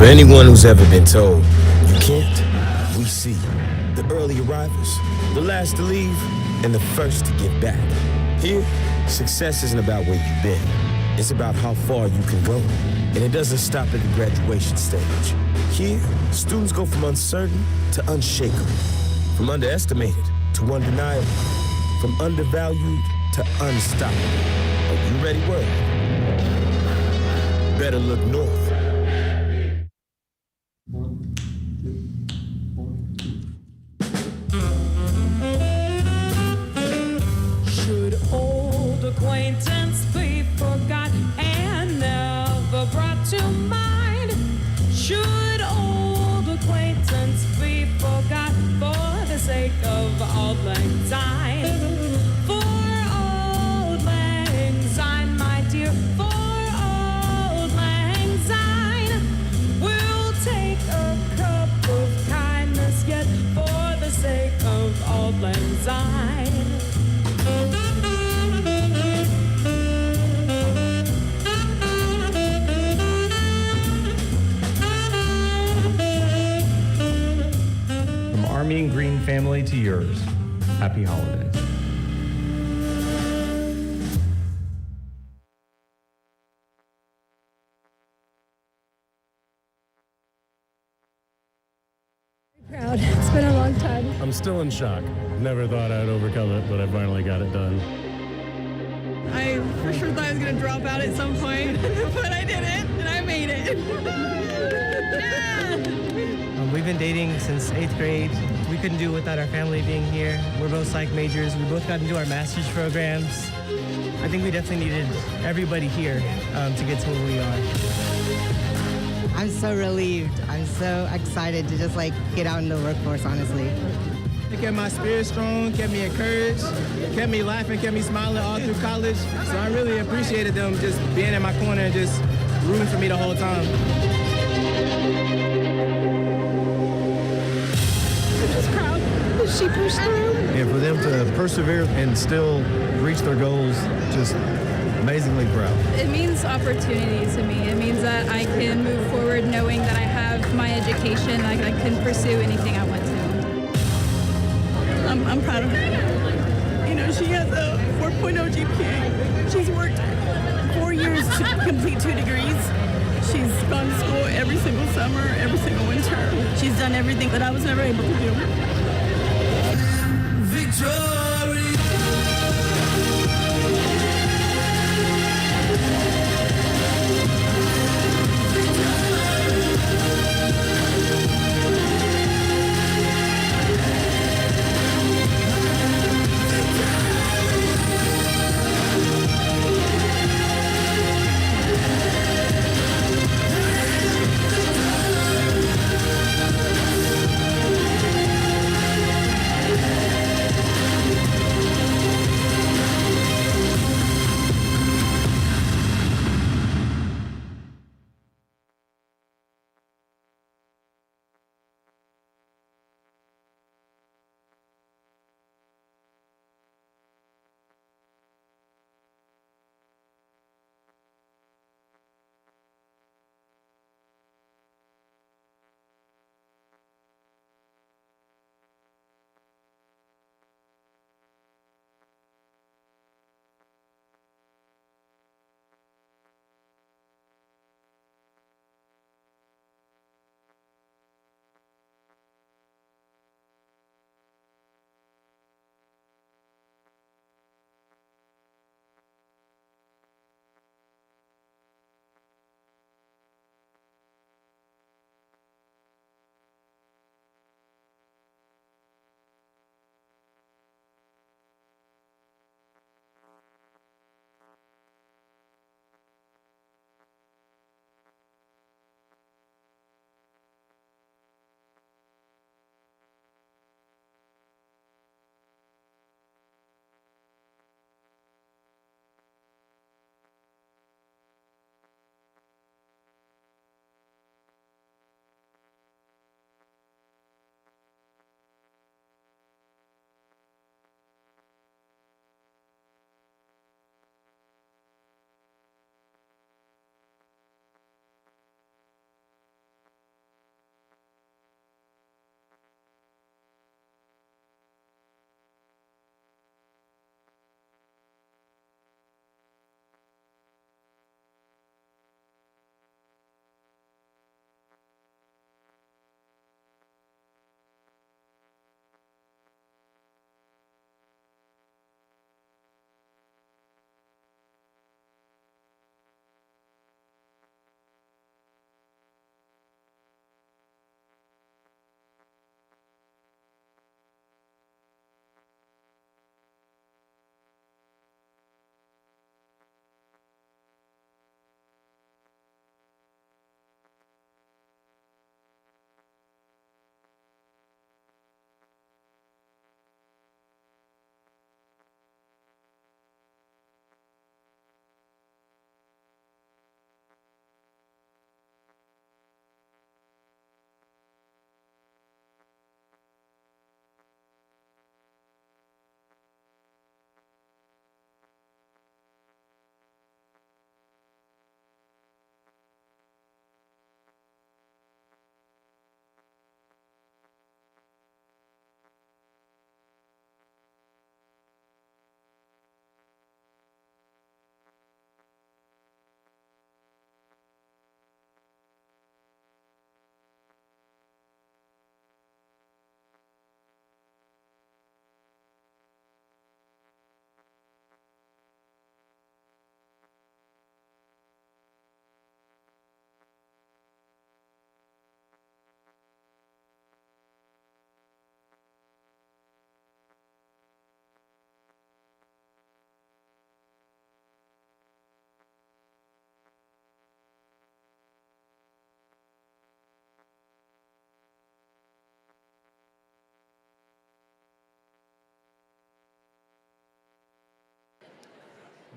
anyone who's ever been told, you can't, we see. The early arrivals, the last to leave, and the first to give back. Here, success isn't about where you've been. It's about how far you can go. And it doesn't stop at the graduation stage. Here, students go from uncertain to unshakable, from underestimated to undeniable, from undervalued to unstoppable. Are you ready, world? Better look north. Should old acquaintance be forgot and never brought to mind? Should old acquaintance be forgot for the sake of auld lang syne? For auld lang syne, my dear, for auld lang syne. We'll take a cup of kindness yet for the sake of auld lang syne. Army and Green family to yours. Happy holidays. Proud. It's been a long time. I'm still in shock. Never thought I'd overcome it, but I finally got it done. I for sure thought I was gonna drop out at some point, but I didn't, and I made it. Yeah. We've been dating since 8th grade. We couldn't do it without our family being here. We're both psych majors. We both got into our master's programs. I think we definitely needed everybody here to get to where we are. I'm so relieved. I'm so excited to just get out in the workforce, honestly. It kept my spirit strong, kept me encouraged, kept me laughing, kept me smiling all through college. So I really appreciated them just being in my corner and just rooting for me the whole time. I'm just proud that she pushed through. And for them to persevere and still reach their goals, just amazingly proud. It means opportunity to me. It means that I can move forward knowing that I have my education, I can pursue anything I want to. I'm proud of her. You know, she has a 4.0 GPA. She's worked 4 years to complete 2 degrees. She's gone to school every single summer, every single winter. She's done everything that I was never able to do. Victory!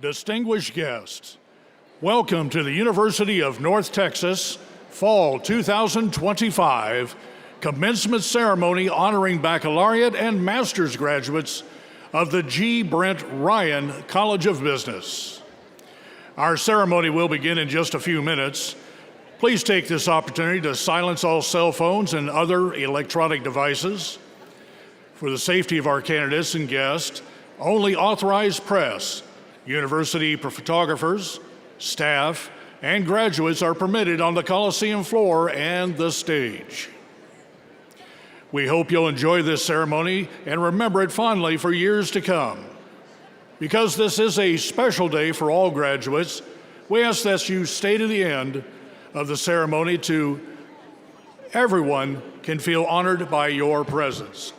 Distinguished guests, welcome to the University of North Texas Fall 2025 Commencement Ceremony honoring baccalaureate and master's graduates of the G. Brint Ryan College of Business. Our ceremony will begin in just a few minutes. Please take this opportunity to silence all cell phones and other electronic devices. For the safety of our candidates and guests, only authorized press, university photographers, staff, and graduates are permitted on the Coliseum floor and the stage. We hope you'll enjoy this ceremony and remember it fondly for years to come. Because this is a special day for all graduates, we ask that you stay to the end of the ceremony to everyone can feel honored by your presence.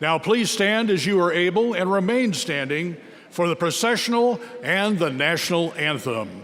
Now please stand as you are able and remain standing for the processional and the national anthem.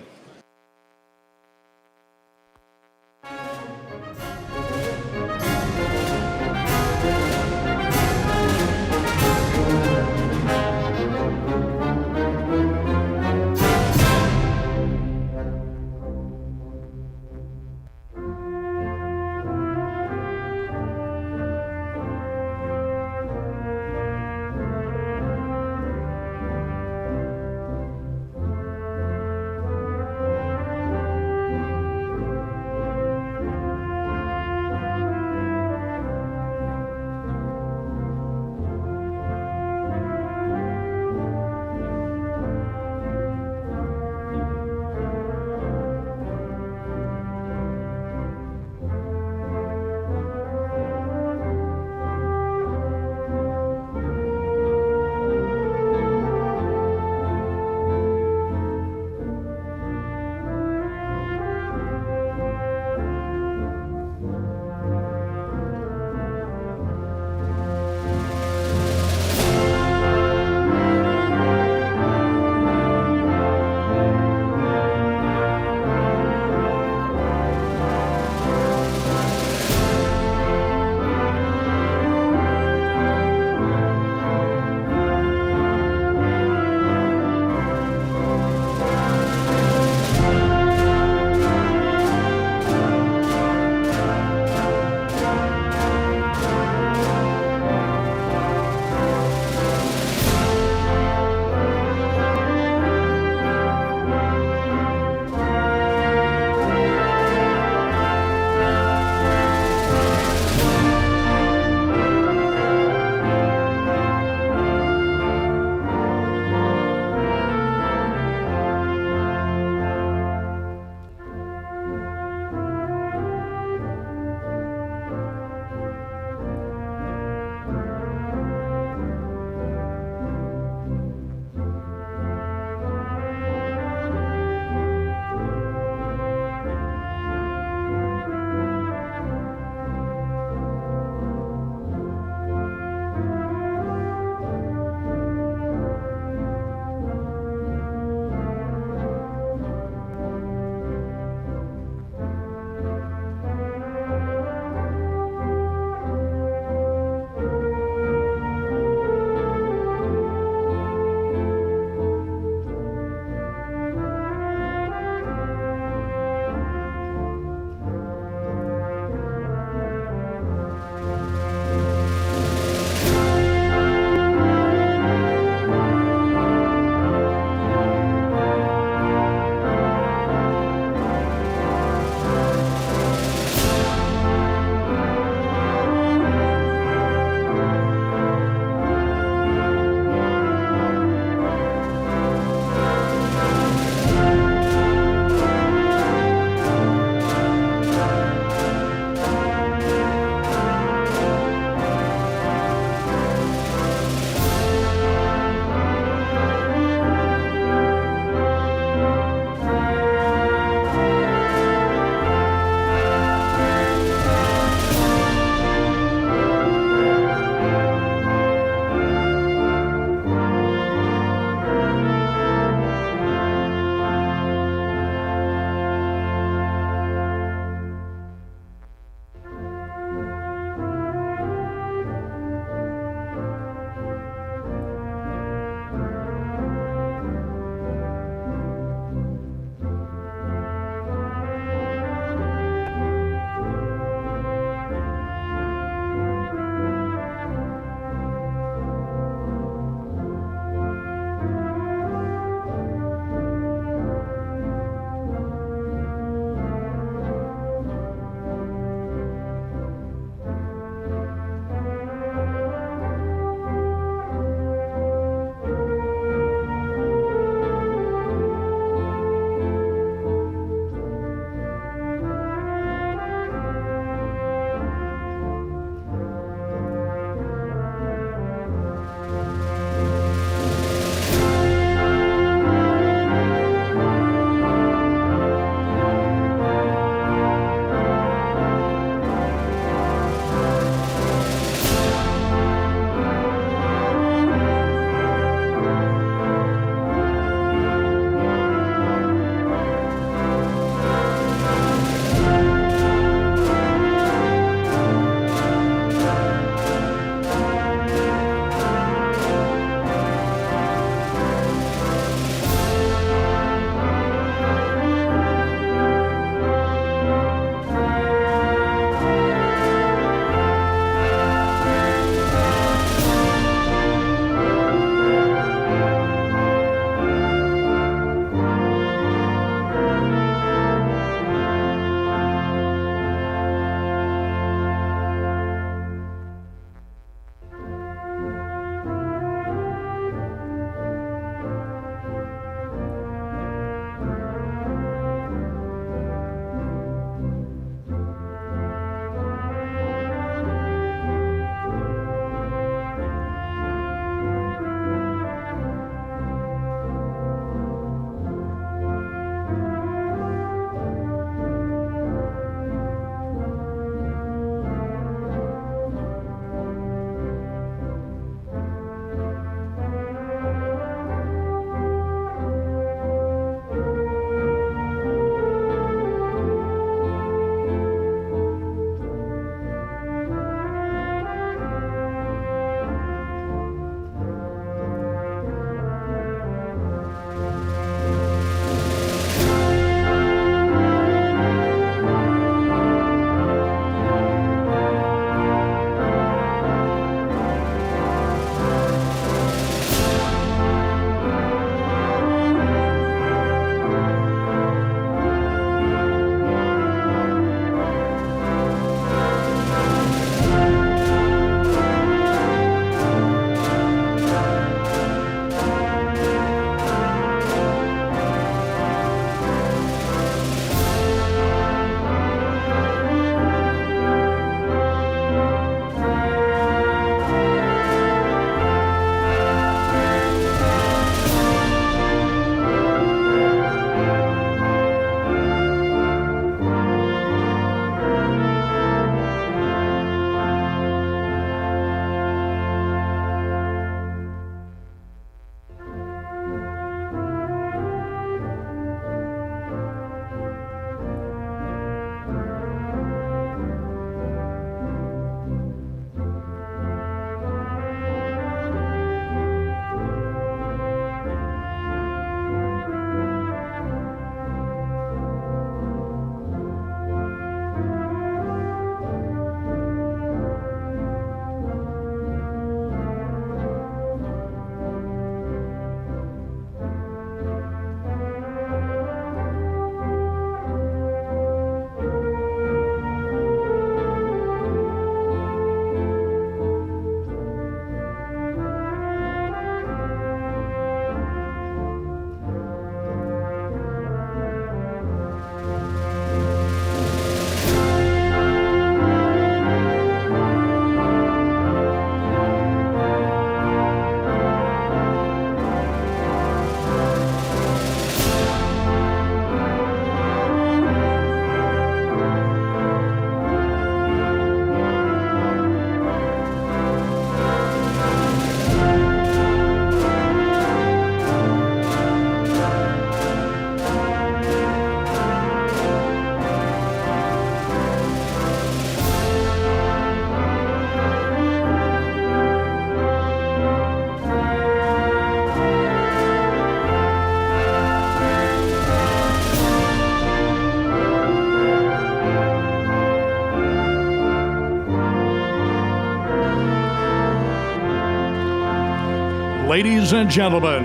Ladies and gentlemen,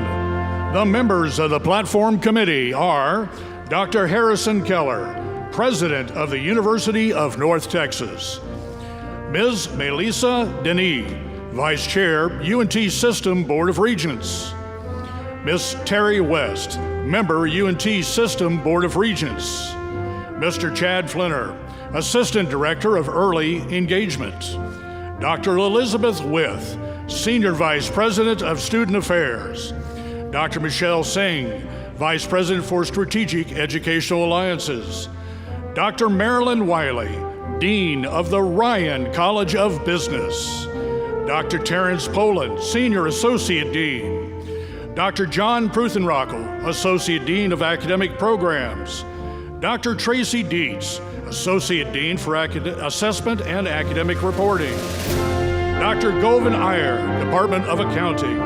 the members of the Platform Committee are Dr. Harrison Keller, President of the University of North Texas, Ms. Melissa Denis, Vice Chair, UNT System Board of Regents, Ms. Terry West, Member, UNT System Board of Regents, Mr. Chad Flinner, Assistant Director of Early Engagement, Dr. Elizabeth With, Senior Vice President of Student Affairs, Dr. Michelle Singh, Vice President for Strategic Educational Alliances, Dr. Marilyn Wiley, Dean of the Ryan College of Business, Dr. Terrence Poland, Senior Associate Dean, Dr. John Pruthenrockel, Associate Dean of Academic Programs, Dr. Tracy Dietz, Associate Dean for Assessment and Academic Reporting, Dr. Govind Iyer, Department of Accounting,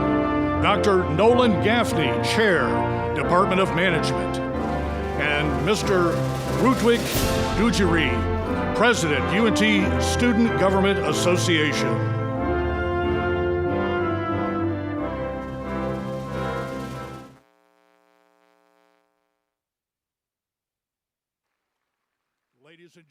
Dr. Nolan Gaffney, Chair, Department of Management, and Mr. Rutwik Dujiri, President, UNT Student Government Association. Ladies and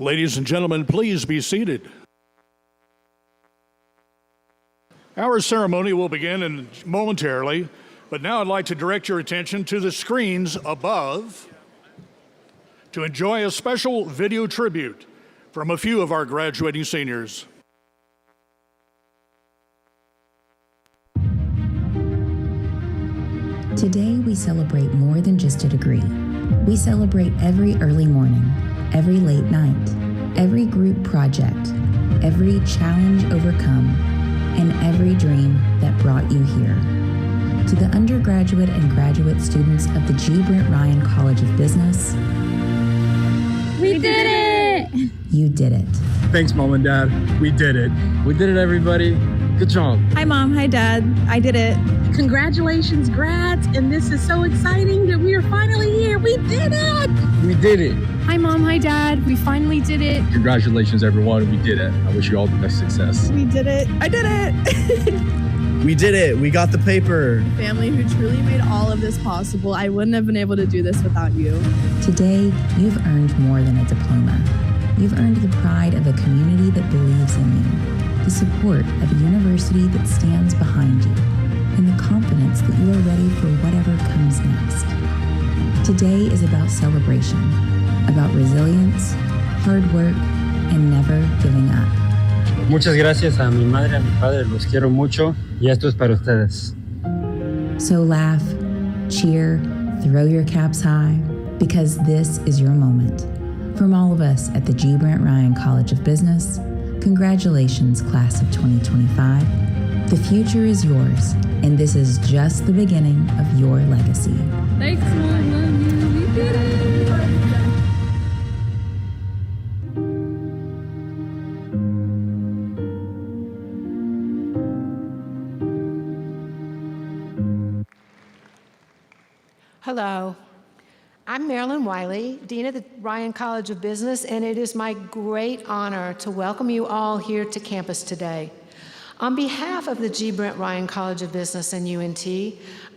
Ladies and gentlemen, please be seated. Our ceremony will begin momentarily, but now I'd like to direct your attention to the screens above to enjoy a special video tribute from a few of our graduating seniors. Today, we celebrate more than just a degree. We celebrate every early morning, every late night, every group project, every challenge overcome, and every dream that brought you here. To the undergraduate and graduate students of the G. Brint Ryan College of Business, we did it! You did it. Thanks, Mom and Dad. We did it. We did it, everybody. Good job. Hi, Mom. Hi, Dad. I did it. Congratulations, grads. And this is so exciting that we are finally here. We did it. We did it. Hi, Mom. Hi, Dad. We finally did it. Congratulations, everyone. We did it. I wish you all the best success. We did it. I did it. We did it. We got the paper. Family who truly made all of this possible. I wouldn't have been able to do this without you. Today, you've earned more than a diploma. You've earned the pride of a community that believes in you, the support of a university that stands behind you, and the confidence that you are ready for whatever comes next. Today is about celebration, about resilience, hard work, and never giving up. Muchas gracias a mi madre, a mi padre, los quiero mucho y esto es para ustedes. So laugh, cheer, throw your caps high, because this is your moment. From all of us at the G. Brint Ryan College of Business, congratulations, class of 2025. The future is yours, and this is just the beginning of your legacy. Thanks, Mom. Love you. We did it. Hello, I'm Marilyn Wiley, Dean of the Ryan College of Business, and it is my great honor to welcome you all here to campus today. On behalf of the G. Brint Ryan College of Business and UNT,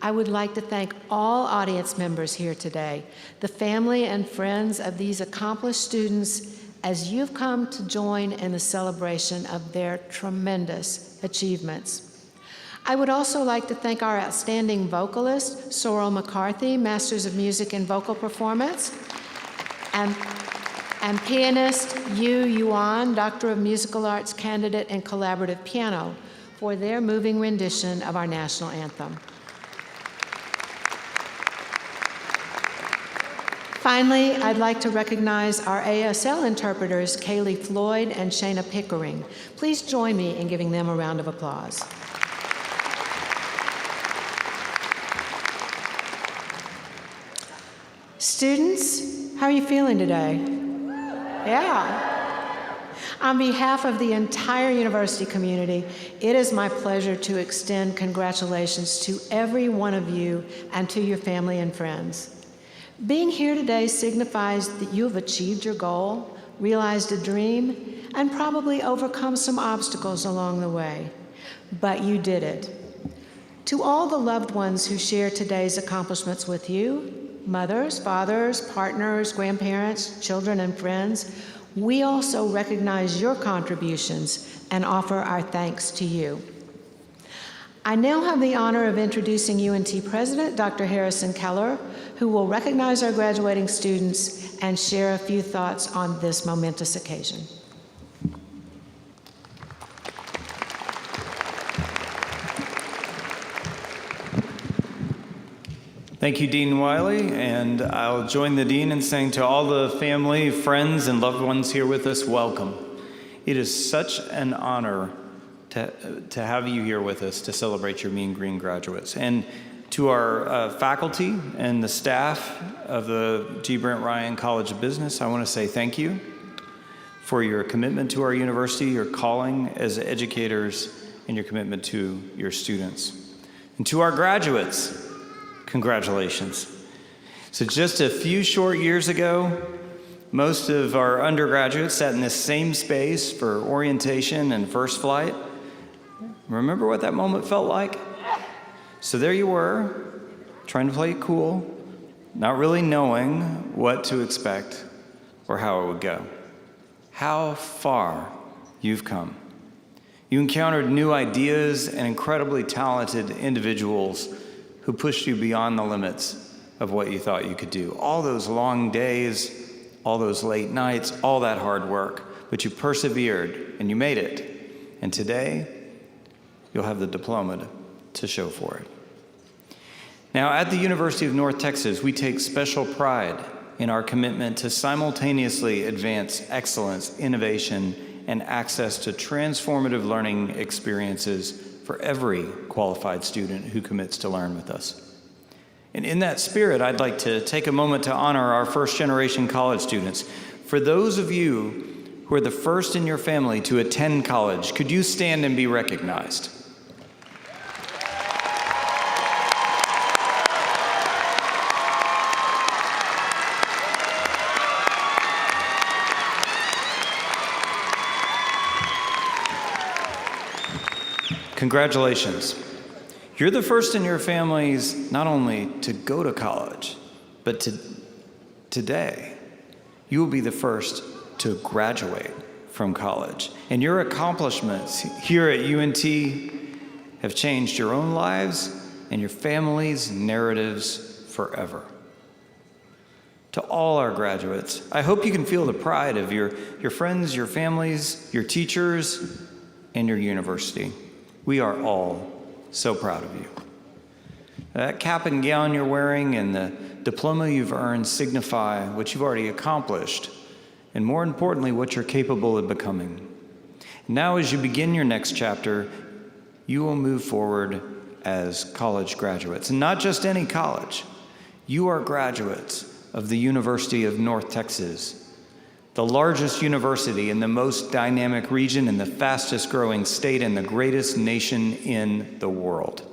I would like to thank all audience members here today, the family and friends of these accomplished students, as you've come to join in the celebration of their tremendous achievements. I would also like to thank our outstanding vocalist, Sorrel McCarthy, Masters of Music in Vocal Performance, and pianist Yu Yuan, Doctor of Musical Arts candidate in collaborative piano, for their moving rendition of our national anthem. Finally, I'd like to recognize our ASL interpreters, Kaylee Floyd and Shayna Pickering. Please join me in giving them a round of applause. Students, how are you feeling today? Yeah. On behalf of the entire university community, it is my pleasure to extend congratulations to every one of you and to your family and friends. Being here today signifies that you have achieved your goal, realized a dream, and probably overcome some obstacles along the way. But you did it. To all the loved ones who share today's accomplishments with you, mothers, fathers, partners, grandparents, children, and friends, we also recognize your contributions and offer our thanks to you. I now have the honor of introducing UNT President, Dr. Harrison Keller, who will recognize our graduating students and share a few thoughts on this momentous occasion. Thank you, Dean Wiley, and I'll join the Dean in saying to all the family, friends, and loved ones here with us, welcome. It is such an honor to have you here with us to celebrate your Mean Green graduates. And to our faculty and the staff of the G. Brint Ryan College of Business, I want to say thank you for your commitment to our university, your calling as educators, and your commitment to your students. And to our graduates, congratulations. So just a few short years ago, most of our undergraduates sat in this same space for orientation and first flight. Remember what that moment felt like? So there you were, trying to play it cool, not really knowing what to expect or how it would go. How far you've come. You encountered new ideas and incredibly talented individuals who pushed you beyond the limits of what you thought you could do. All those long days, all those late nights, all that hard work, but you persevered and you made it. And today, you'll have the diploma to show for it. Now, at the University of North Texas, we take special pride in our commitment to simultaneously advance excellence, innovation, and access to transformative learning experiences for every qualified student who commits to learn with us. And in that spirit, I'd like to take a moment to honor our first-generation college students. For those of you who are the first in your family to attend college, could you stand and be recognized? Congratulations. You're the first in your families not only to go to college, but today, you will be the first to graduate from college. And your accomplishments here at UNT have changed your own lives and your family's narratives forever. To all our graduates, I hope you can feel the pride of your friends, your families, your teachers, and your university. We are all so proud of you. That cap and gown you're wearing and the diploma you've earned signify what you've already accomplished, and more importantly, what you're capable of becoming. Now, as you begin your next chapter, you will move forward as college graduates, and not just any college. You are graduates of the University of North Texas, the largest university in the most dynamic region, in the fastest growing state, and the greatest nation in the world.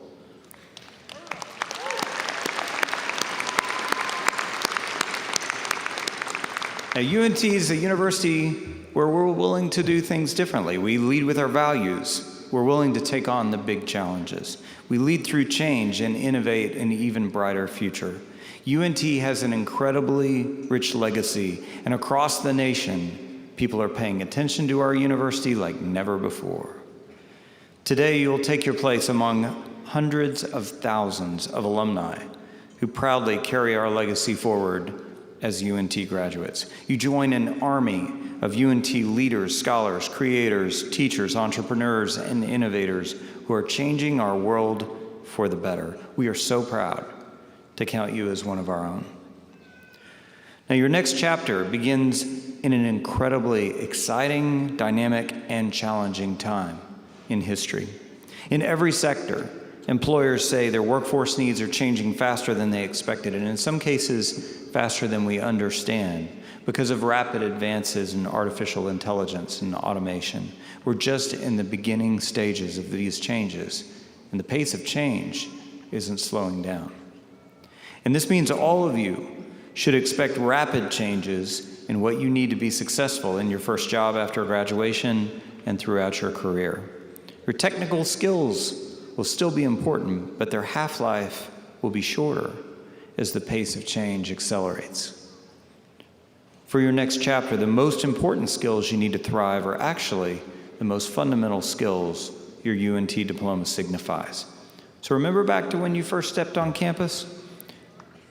Now, UNT is a university where we're willing to do things differently. We lead with our values. We're willing to take on the big challenges. We lead through change and innovate an even brighter future. UNT has an incredibly rich legacy, and across the nation, people are paying attention to our university like never before. Today, you'll take your place among hundreds of thousands of alumni who proudly carry our legacy forward as UNT graduates. You join an army of UNT leaders, scholars, creators, teachers, entrepreneurs, and innovators who are changing our world for the better. We are so proud to count you as one of our own. Now, your next chapter begins in an incredibly exciting, dynamic, and challenging time in history. In every sector, employers say their workforce needs are changing faster than they expected, and in some cases, faster than we understand because of rapid advances in artificial intelligence and automation. We're just in the beginning stages of these changes, and the pace of change isn't slowing down. And this means all of you should expect rapid changes in what you need to be successful in your first job after graduation and throughout your career. Your technical skills will still be important, but their half-life will be shorter as the pace of change accelerates. For your next chapter, the most important skills you need to thrive are actually the most fundamental skills your UNT diploma signifies. So remember back to when you first stepped on campus?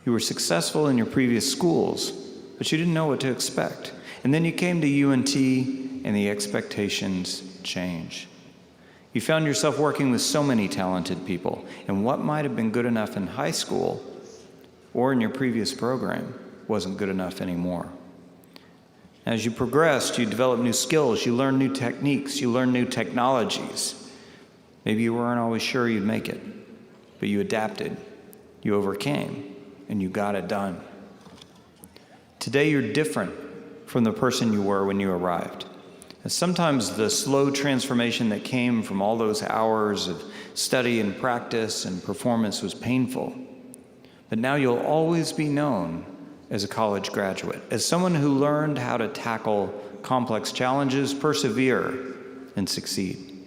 You were successful in your previous schools, but you didn't know what to expect. And then you came to UNT and the expectations changed. You found yourself working with so many talented people, and what might have been good enough in high school or in your previous program wasn't good enough anymore. As you progressed, you developed new skills, you learned new techniques, you learned new technologies. Maybe you weren't always sure you'd make it, but you adapted, you overcame, and you got it done. Today you're different from the person you were when you arrived. And sometimes the slow transformation that came from all those hours of study and practice and performance was painful. But now you'll always be known as a college graduate, as someone who learned how to tackle complex challenges, persevere, and succeed.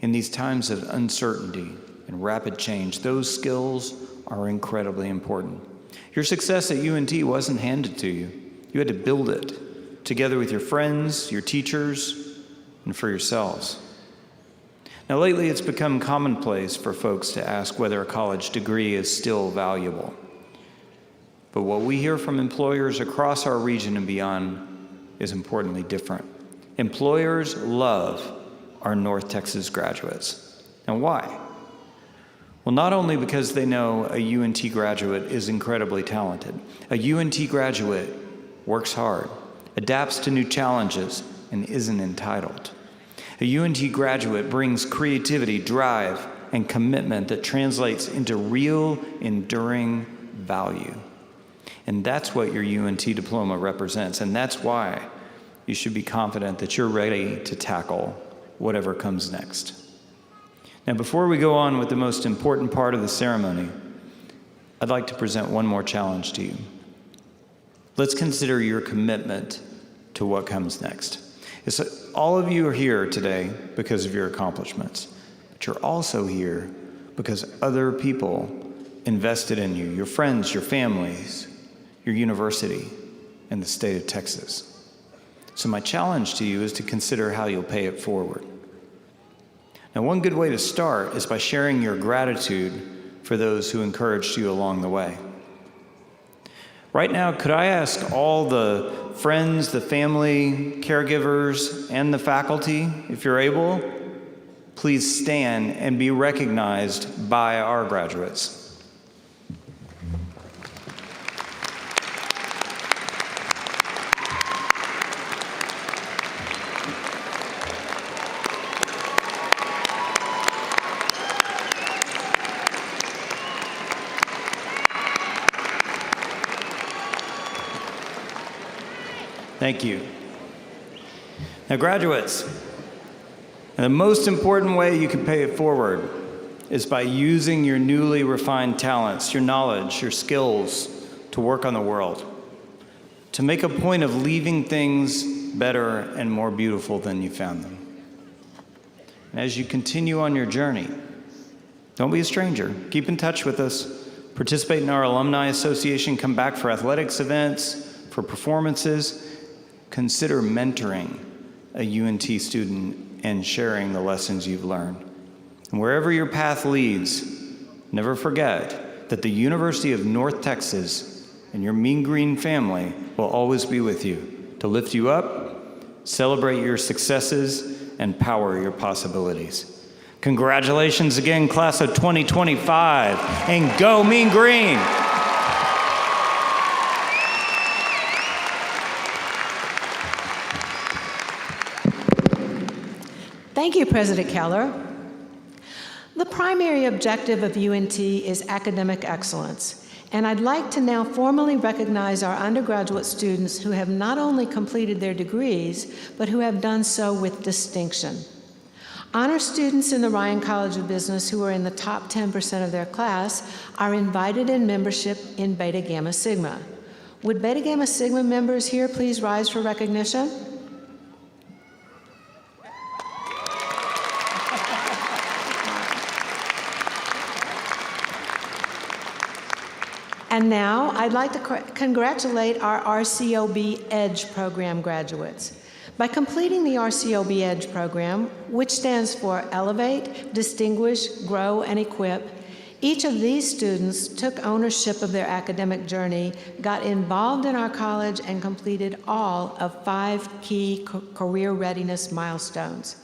In these times of uncertainty and rapid change, those skills are incredibly important. Your success at UNT wasn't handed to you. You had to build it together with your friends, your teachers, and for yourselves. Now, lately, it's become commonplace for folks to ask whether a college degree is still valuable. But what we hear from employers across our region and beyond is importantly different. Employers love our North Texas graduates. And why? Well, not only because they know a UNT graduate is incredibly talented. A UNT graduate works hard, adapts to new challenges, and isn't entitled. A UNT graduate brings creativity, drive, and commitment that translates into real, enduring value. And that's what your UNT diploma represents, and that's why you should be confident that you're ready to tackle whatever comes next. Now, before we go on with the most important part of the ceremony, I'd like to present one more challenge to you. Let's consider your commitment to what comes next. All of you are here today because of your accomplishments, but you're also here because other people invested in you, your friends, your families, your university, and the state of Texas. So my challenge to you is to consider how you'll pay it forward. Now, one good way to start is by sharing your gratitude for those who encouraged you along the way. Right now, could I ask all the friends, the family, caregivers, and the faculty, if you're able, please stand and be recognized by our graduates. Thank you. Now, graduates, the most important way you can pay it forward is by using your newly refined talents, your knowledge, your skills to work on the world, to make a point of leaving things better and more beautiful than you found them. And as you continue on your journey, don't be a stranger. Keep in touch with us. Participate in our Alumni Association. Come back for athletics events, for performances. Consider mentoring a UNT student and sharing the lessons you've learned. And wherever your path leads, never forget that the University of North Texas and your Mean Green family will always be with you to lift you up, celebrate your successes, and power your possibilities. Congratulations again, class of 2025, and go Mean Green! Thank you, President Keller. The primary objective of UNT is academic excellence, and I'd like to now formally recognize our undergraduate students who have not only completed their degrees, but who have done so with distinction. Honor students in the Ryan College of Business who are in the top 10% of their class are invited in membership in Beta Gamma Sigma. Would Beta Gamma Sigma members here please rise for recognition? And now, I'd like to congratulate our RCOB EDGE program graduates. By completing the RCOB EDGE program, which stands for Elevate, Distinguish, Grow, and Equip, each of these students took ownership of their academic journey, got involved in our college, and completed all of 5 key career readiness milestones.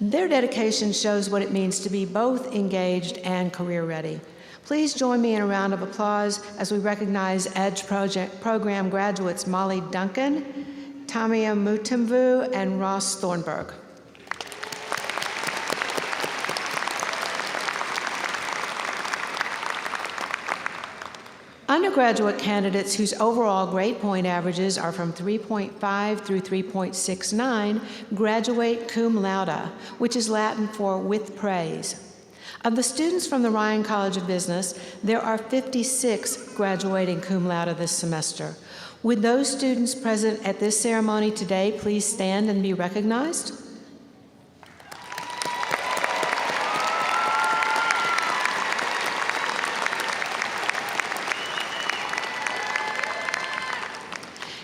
Their dedication shows what it means to be both engaged and career ready. Please join me in a round of applause as we recognize EDGE program graduates Molly Duncan, Tamia Mutimvu, and Ross Thornburg. Undergraduate candidates whose overall grade point averages are from 3.5 through 3.69 graduate cum laude, which is Latin for with praise. Of the students from the Ryan College of Business, there are 56 graduating cum laude this semester. Would those students present at this ceremony today please stand and be recognized?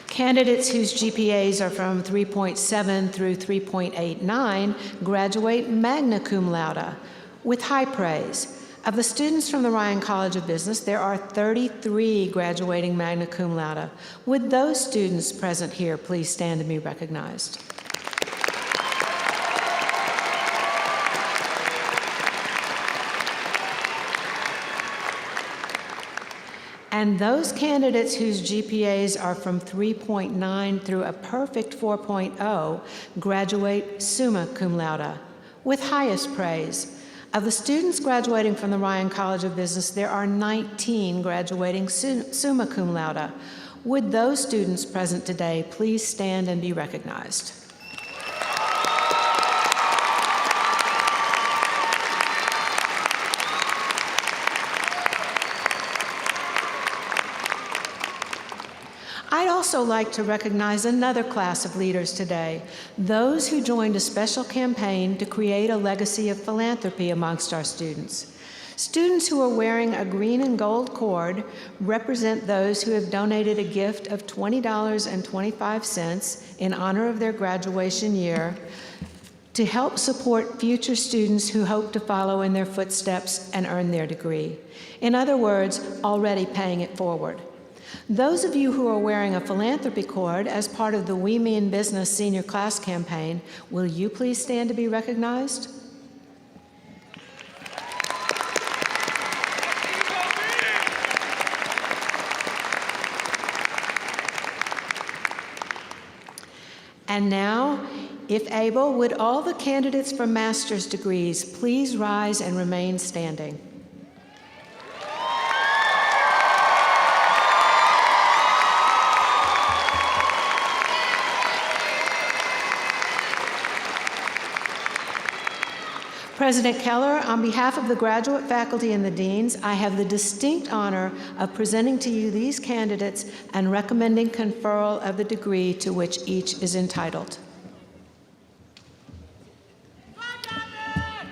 Candidates whose GPAs are from 3.7 through 3.89 graduate magna cum laude with high praise. Of the students from the Ryan College of Business, there are 33 graduating magna cum laude. Would those students present here please stand and be recognized? And those candidates whose GPAs are from 3.9 through a perfect 4.0 graduate summa cum laude with highest praise. Of the students graduating from the Ryan College of Business, there are 19 graduating summa cum laude. Would those students present today please stand and be recognized? I'd also like to recognize another class of leaders today, those who joined a special campaign to create a legacy of philanthropy amongst our students. Students who are wearing a green and gold cord represent those who have donated a gift of $20.25 in honor of their graduation year to help support future students who hope to follow in their footsteps and earn their degree. In other words, already paying it forward. Those of you who are wearing a philanthropy cord as part of the We Mean Business senior class campaign, will you please stand to be recognized? And now, if able, would all the candidates for master's degrees please rise and remain standing? President Keller, on behalf of the graduate faculty and the deans, I have the distinct honor of presenting to you these candidates and recommending conferral of the degree to which each is entitled.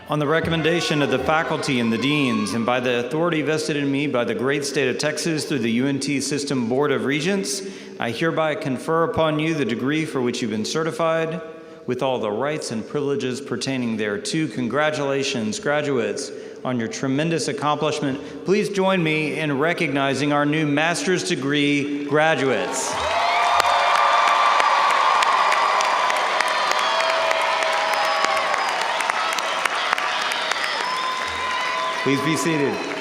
On the recommendation of the faculty and the deans, and by the authority vested in me by the great state of Texas through the UNT System Board of Regents, I hereby confer upon you the degree for which you've been certified, with all the rights and privileges pertaining thereto. Congratulations, graduates, on your tremendous accomplishment. Please join me in recognizing our new master's degree graduates. Please be seated.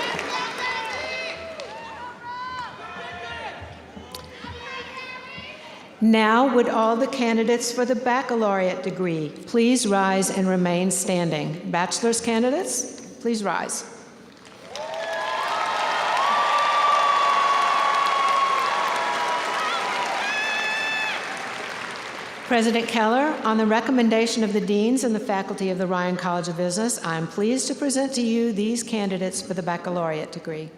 Now, would all the candidates for the baccalaureate degree please rise and remain standing? Bachelor's candidates, please rise. President Keller, on the recommendation of the deans and the faculty of the Ryan College of Business, I am pleased to present to you these candidates for the baccalaureate degree.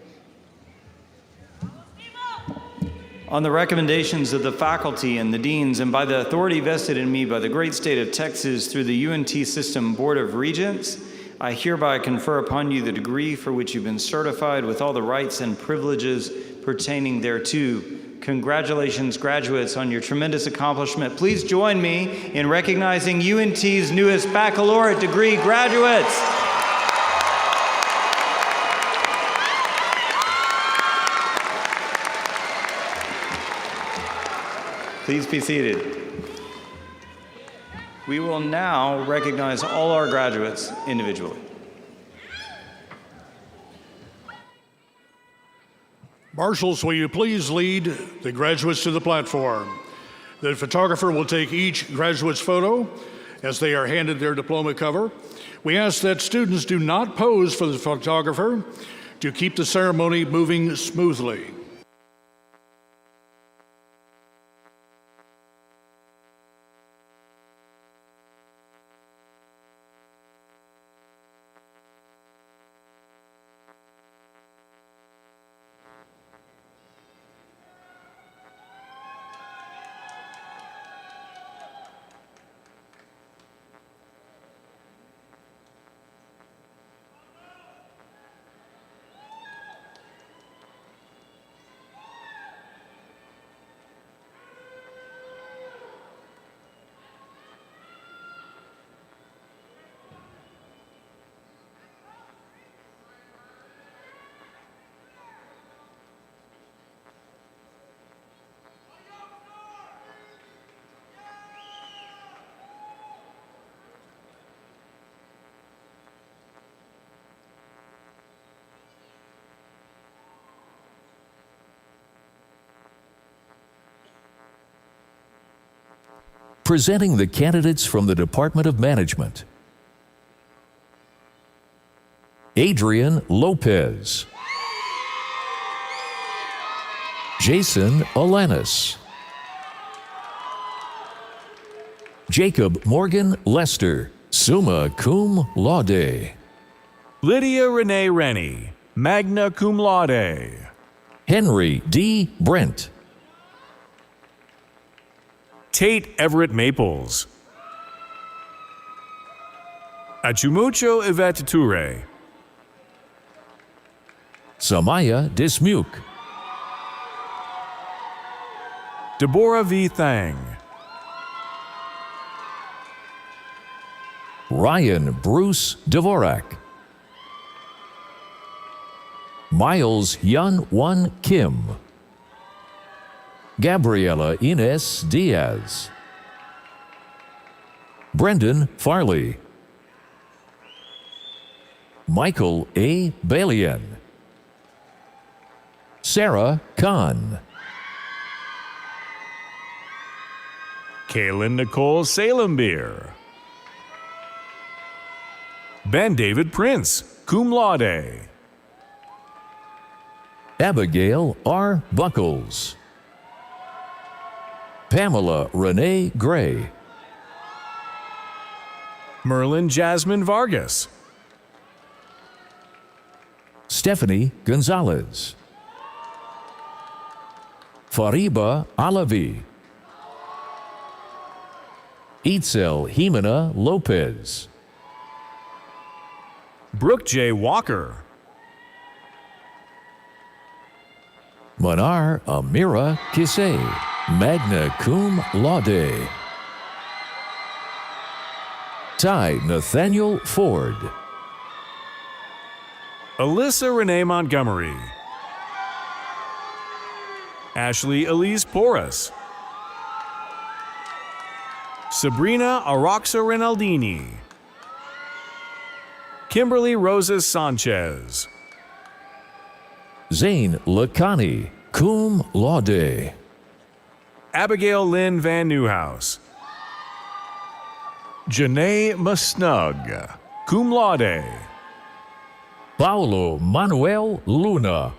On the recommendations of the faculty and the deans, and by the authority vested in me by the great state of Texas through the UNT System Board of Regents, I hereby confer upon you the degree for which you've been certified with all the rights and privileges pertaining thereto. Congratulations, graduates, on your tremendous accomplishment. Please join me in recognizing UNT's newest baccalaureate degree graduates. Please be seated. We will now recognize all our graduates individually. Marshals, will you please lead the graduates to the platform? The photographer will take each graduate's photo as they are handed their diploma cover. We ask that students do not pose for the photographer to keep the ceremony moving smoothly. Presenting the candidates from the Department of Management. Adrian Lopez. Jason Alanis. Jacob Morgan Lester, summa cum laude. Lydia Renee Rennie, magna cum laude. Henry D. Brint. Tate Everett Maples. Achumucho Yvette Toure. Samaya Dismuke. Deborah V. Thang. Ryan Bruce Dvorak. Miles Yun Won Kim. Gabriela Ines Diaz. Brendan Farley. Michael A. Balian. Sarah Kahn. Kaylin Nicole Salembeer. Ben David Prince, cum laude. Abigail R. Buckles. Pamela Renee Gray. Merlin Jasmine Vargas. Stephanie Gonzalez. Fariba Alavi. Itzel Jimena Lopez. Brooke J. Walker. Manar Amira Kise, magna cum laude. Ty Nathaniel Ford. Alyssa Renee Montgomery. Ashley Elise Porras. Sabrina Aroxa Rinaldini. Kimberly Roses Sanchez. Zane Lakani, cum laude. Abigail Lynn Van Newhouse. Janae Masnug, cum laude. Paulo Manuel Luna.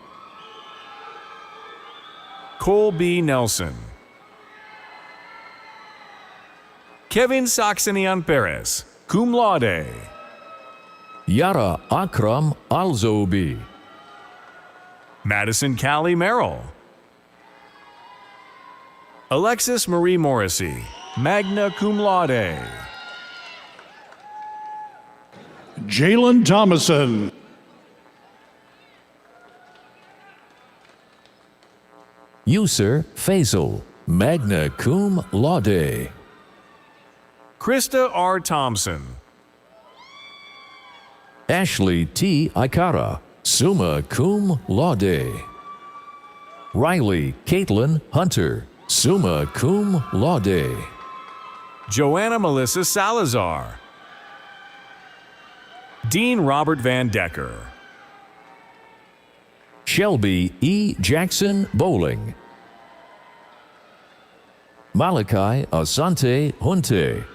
Cole B. Nelson. Kevin Saxenian Perez, cum laude. Yara Akram Alzobi. Madison Callie Merrill. Alexis Marie Morrissey, magna cum laude. Jalen Thomason. Yusser Faisal, magna cum laude. Krista R. Thompson. Ashley T. Ikara, summa cum laude. Riley Caitlin Hunter, summa cum laude. Joanna Melissa Salazar. Dean Robert Van Decker. Shelby E. Jackson Bowling. Malachi Asante Hunte.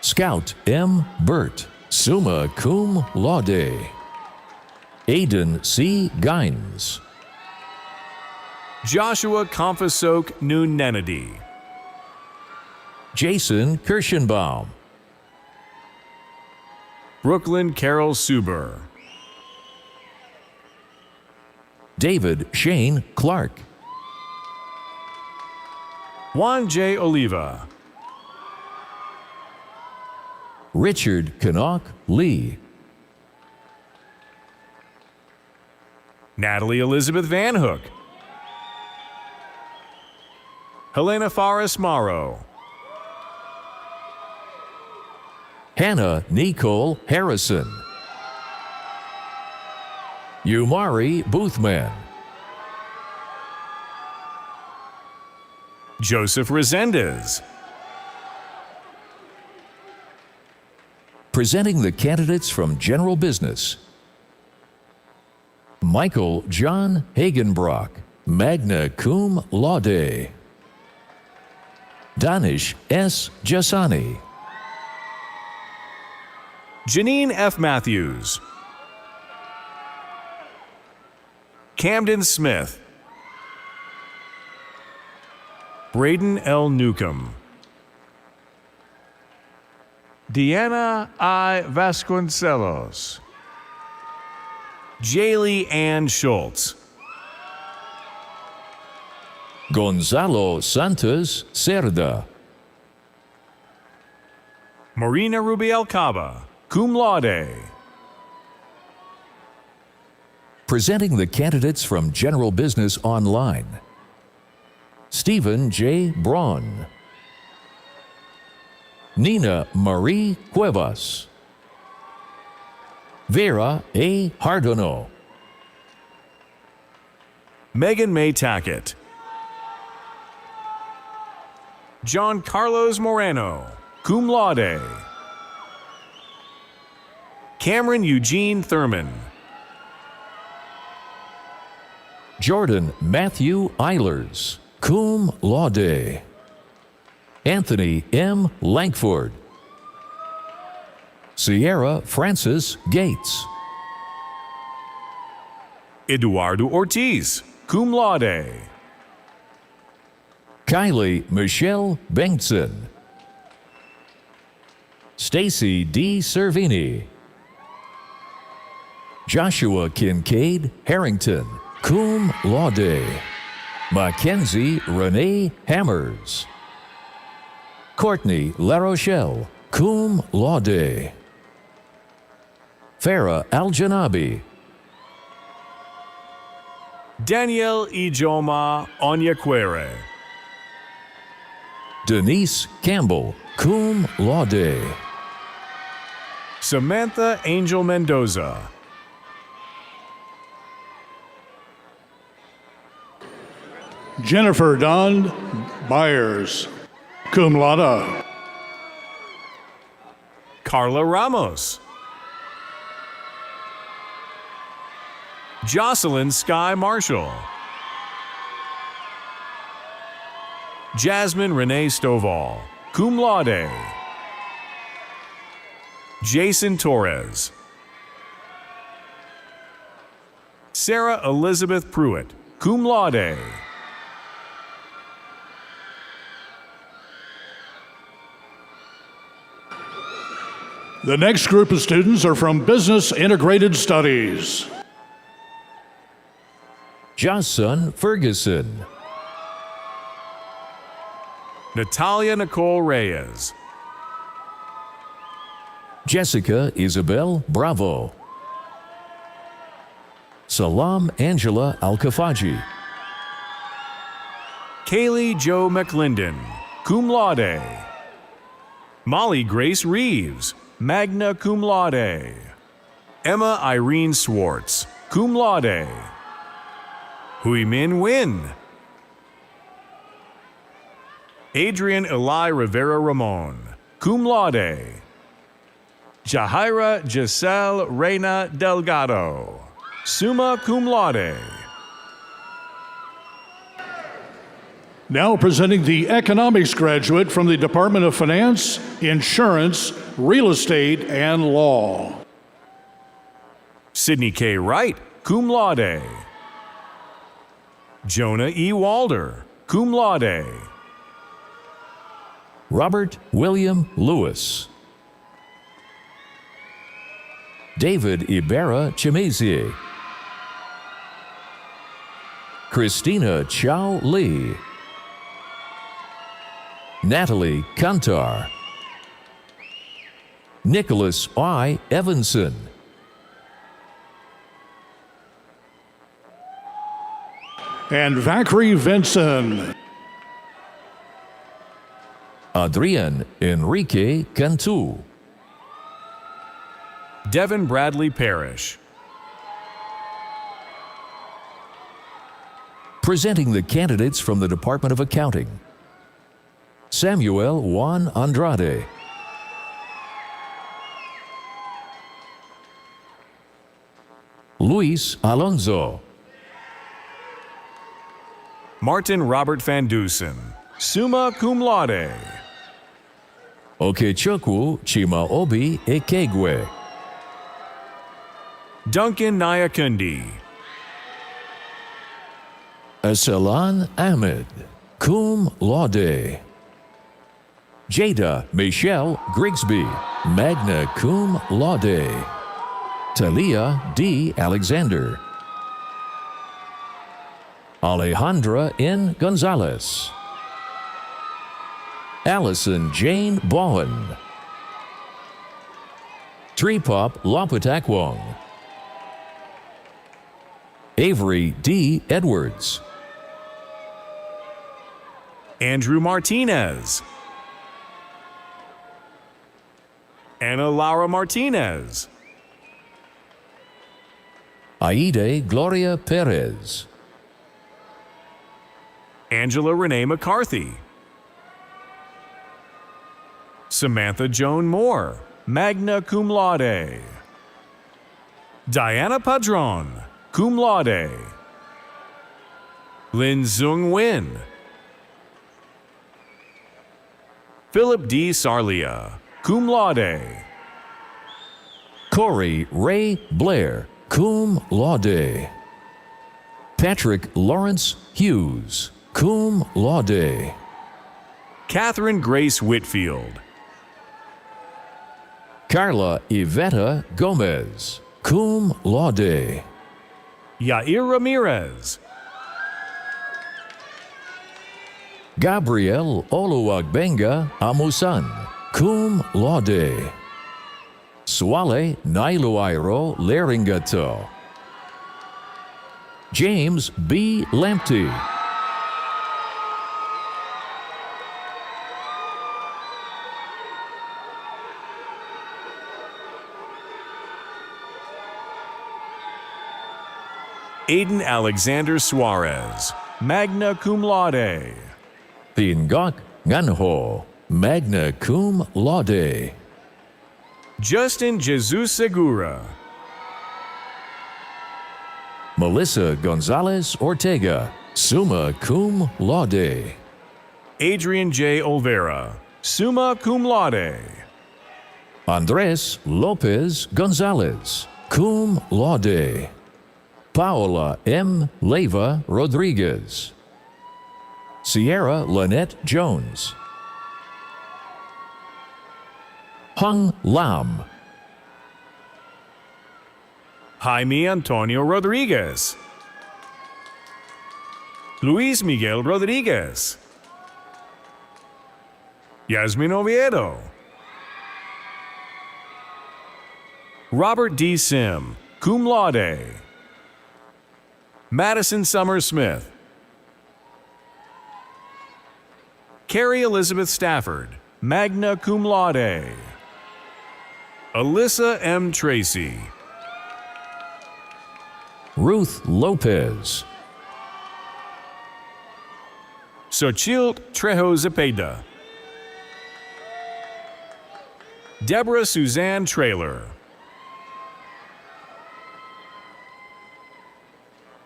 Scout M. Burt, summa cum laude. Aidan C. Gines. Joshua Confasok Nunenedy. Jason Kirschenbaum. Brooklyn Carol Suber. David Shane Clark. Juan J. Oliva. Richard Canuck Lee. Natalie Elizabeth Van Hook. Helena Faris Morrow. Hannah Nicole Harrison. Umari Boothman. Joseph Resendez. Presenting the candidates from general business. Michael John Hagenbrock, magna cum laude. Danish S. Jasani. Janine F. Matthews. Camden Smith. Braden L. Newcomb. Deanna I. Vasconcelos. Jaylee Ann Schultz. Gonzalo Santos Cerda. Marina Rubiel Caba, cum laude. Presenting the candidates from general business online. Stephen J. Braun. Nina Marie Cuevas. Vera A. Hardono. Megan May Tackett. John Carlos Moreno, cum laude. Cameron Eugene Thurman. Jordan Matthew Eilers, cum laude. Anthony M. Lankford. Sierra Francis Gates. Eduardo Ortiz, cum laude. Kylie Michelle Bengtson. Stacy D. Servini. Joshua Kincaid Harrington, cum laude. Mackenzie Renee Hammers. Courtney LaRochelle, cum laude. Farah Al-Janabi. Danielle Ijoma Onyekwere. Denise Campbell, cum laude. Samantha Angel Mendoza. Jennifer Don Byers, cum laude. Carla Ramos. Jocelyn Sky Marshall. Jasmine Renee Stovall, cum laude. Jason Torres. Sarah Elizabeth Pruitt, cum laude. The next group of students are from Business Integrated Studies. Johnson Ferguson. Natalia Nicole Reyes. Jessica Isabel Bravo. Salam Angela Al-Kafaji. Kaylee Joe McClendon, cum laude. Molly Grace Reeves, magna cum laude. Emma Irene Swartz, cum laude. Hui Min Win. Adrian Eli Rivera Ramon, cum laude. Jahaira Giselle Reina Delgado, summa cum laude. Now presenting the economics graduate from the Department of Finance, Insurance, Real Estate, and Law. Sydney K. Wright, cum laude. Jonah E. Walder, cum laude. Robert William Lewis. David Ibarra Chimezie. Christina Chow Lee. Natalie Kantar. Nicholas I. Evanson. And Vakri Vinson. Adrian Enrique Cantu. Devin Bradley Parrish. Presenting the candidates from the Department of Accounting. Samuel Juan Andrade. Luis Alonso. Martin Robert Van Dusen, summa cum laude. Okechukwu Chimaobi Ekegwe. Duncan Nyakundi. Asalan Ahmed, cum laude. Jada Michelle Grigsby, magna cum laude. Talia D. Alexander. Alejandra N. Gonzalez. Allison Jane Bowen. Tripop Lopatakwong. Avery D. Edwards. Andrew Martinez. Anna Laura Martinez. Aide Gloria Perez. Angela Renee McCarthy. Samantha Joan Moore, magna cum laude. Diana Padron, cum laude. Lin Zung Win. Philip D. Sarlia, cum laude. Corey Ray Blair, cum laude. Patrick Lawrence Hughes, cum laude. Catherine Grace Whitfield. Carla Iveta Gomez. cum laude. Yair Ramirez. Gabriel Oluwagbenga Amusan, cum laude. Swale Nailuairo Leringato. James B. Lamptey. Aiden Alexander Suarez, magna cum laude. Tingok Nganho, magna cum laude. Justin Jesus Segura. Melissa Gonzalez Ortega, summa cum laude. Adrian J. Olvera, summa cum laude. Andres Lopez Gonzalez, cum laude. Paola M. Leyva Rodriguez. Sierra Lynette Jones. Hung Lam. Jaime Antonio Rodriguez. Luis Miguel Rodriguez. Yasmin Oviedo. Robert D. Sim, cum laude. Madison Summers Smith. Carrie Elizabeth Stafford, magna cum laude. Alyssa M. Tracy. Ruth Lopez. Xochitl Trejo Zepeda. Deborah Suzanne Traylor.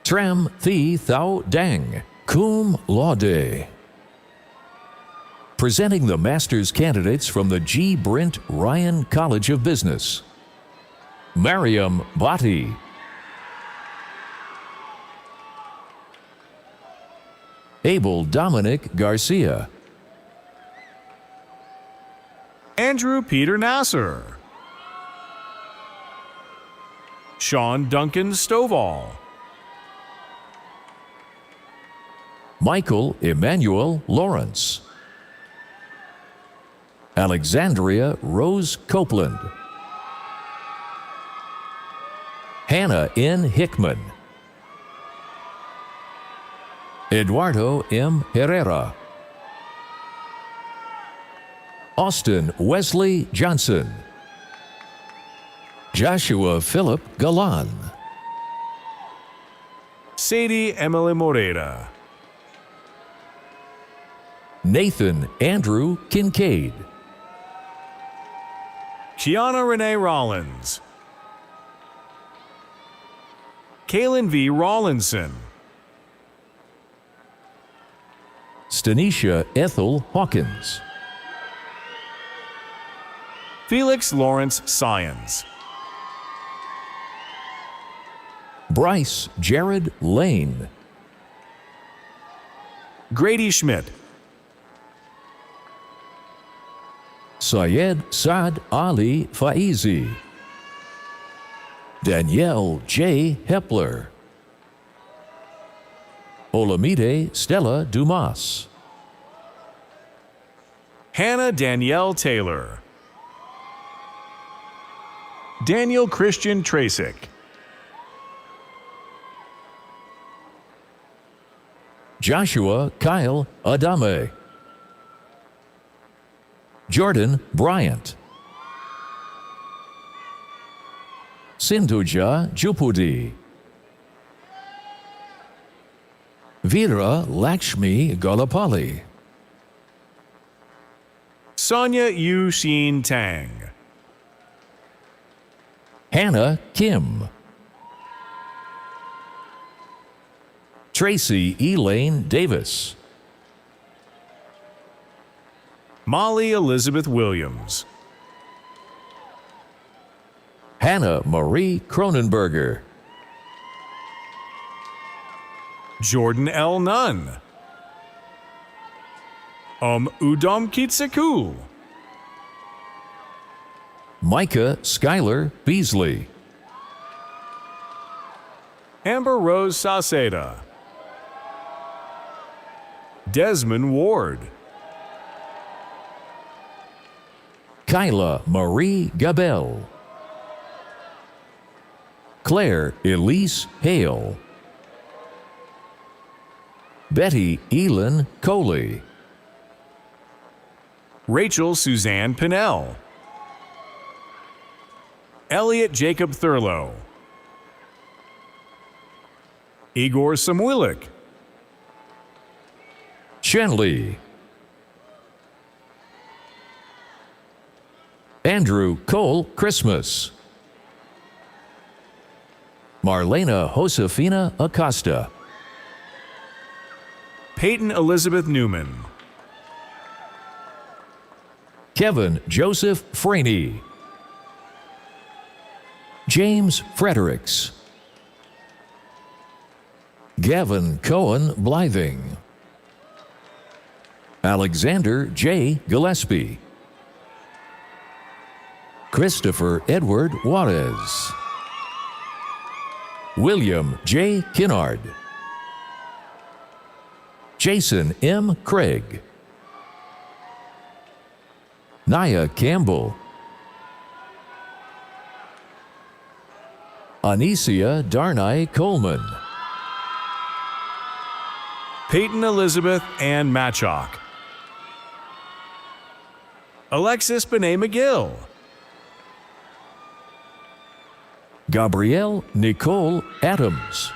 Tram Thi Thao Dang, cum laude. Presenting the master's candidates from the G. Brint Ryan College of Business. Mariam Bhatti. Abel Dominic Garcia. Andrew Peter Nasser. Sean Duncan Stovall. Michael Emmanuel Lawrence. Alexandria Rose Copeland. Hannah N. Hickman. Eduardo M. Herrera. Austin Wesley Johnson. Joshua Philip Galan. Sadie Emily Moreira. Nathan Andrew Kincaid. Kiana Renee Rollins. Kaylin V. Rawlinson. Stanisha Ethel Hawkins. Felix Lawrence Syons. Bryce Jared Lane. Grady Schmidt. Syed Saad Ali Faizi. Danielle J. Hepler. Olamide Stella Dumas. Hannah Danielle Taylor. Daniel Christian Trasick. Joshua Kyle Adame. Jordan Bryant. Sindhuja Jupudi. Veera Lakshmi Golapalli. Sonia Yu Xin Tang. Hannah Kim. Tracy Elaine Davis. Molly Elizabeth Williams. Hannah Marie Cronenberger. Jordan L. Nunn. Udom Kitsekul. Micah Schuyler Beasley. Amber Rose Sauceda. Desmond Ward. Kyla Marie Gabel. Claire Elise Hale. Betty Elin Coley. Rachel Suzanne Pinnell. Elliot Jacob Thurlow. Igor Samuilik. Shenley. Andrew Cole Christmas. Marlena Josefina Acosta. Peyton Elizabeth Newman. Kevin Joseph Franey. James Fredericks. Gavin Cohen Blything. Alexander J. Gillespie. Christopher Edward Juarez. William J. Kinnard. Jason M. Craig. Naya Campbell. Anicia Darnay Coleman. Peyton Elizabeth Ann Matchock. Alexis Benet McGill. Gabrielle Nicole Adams.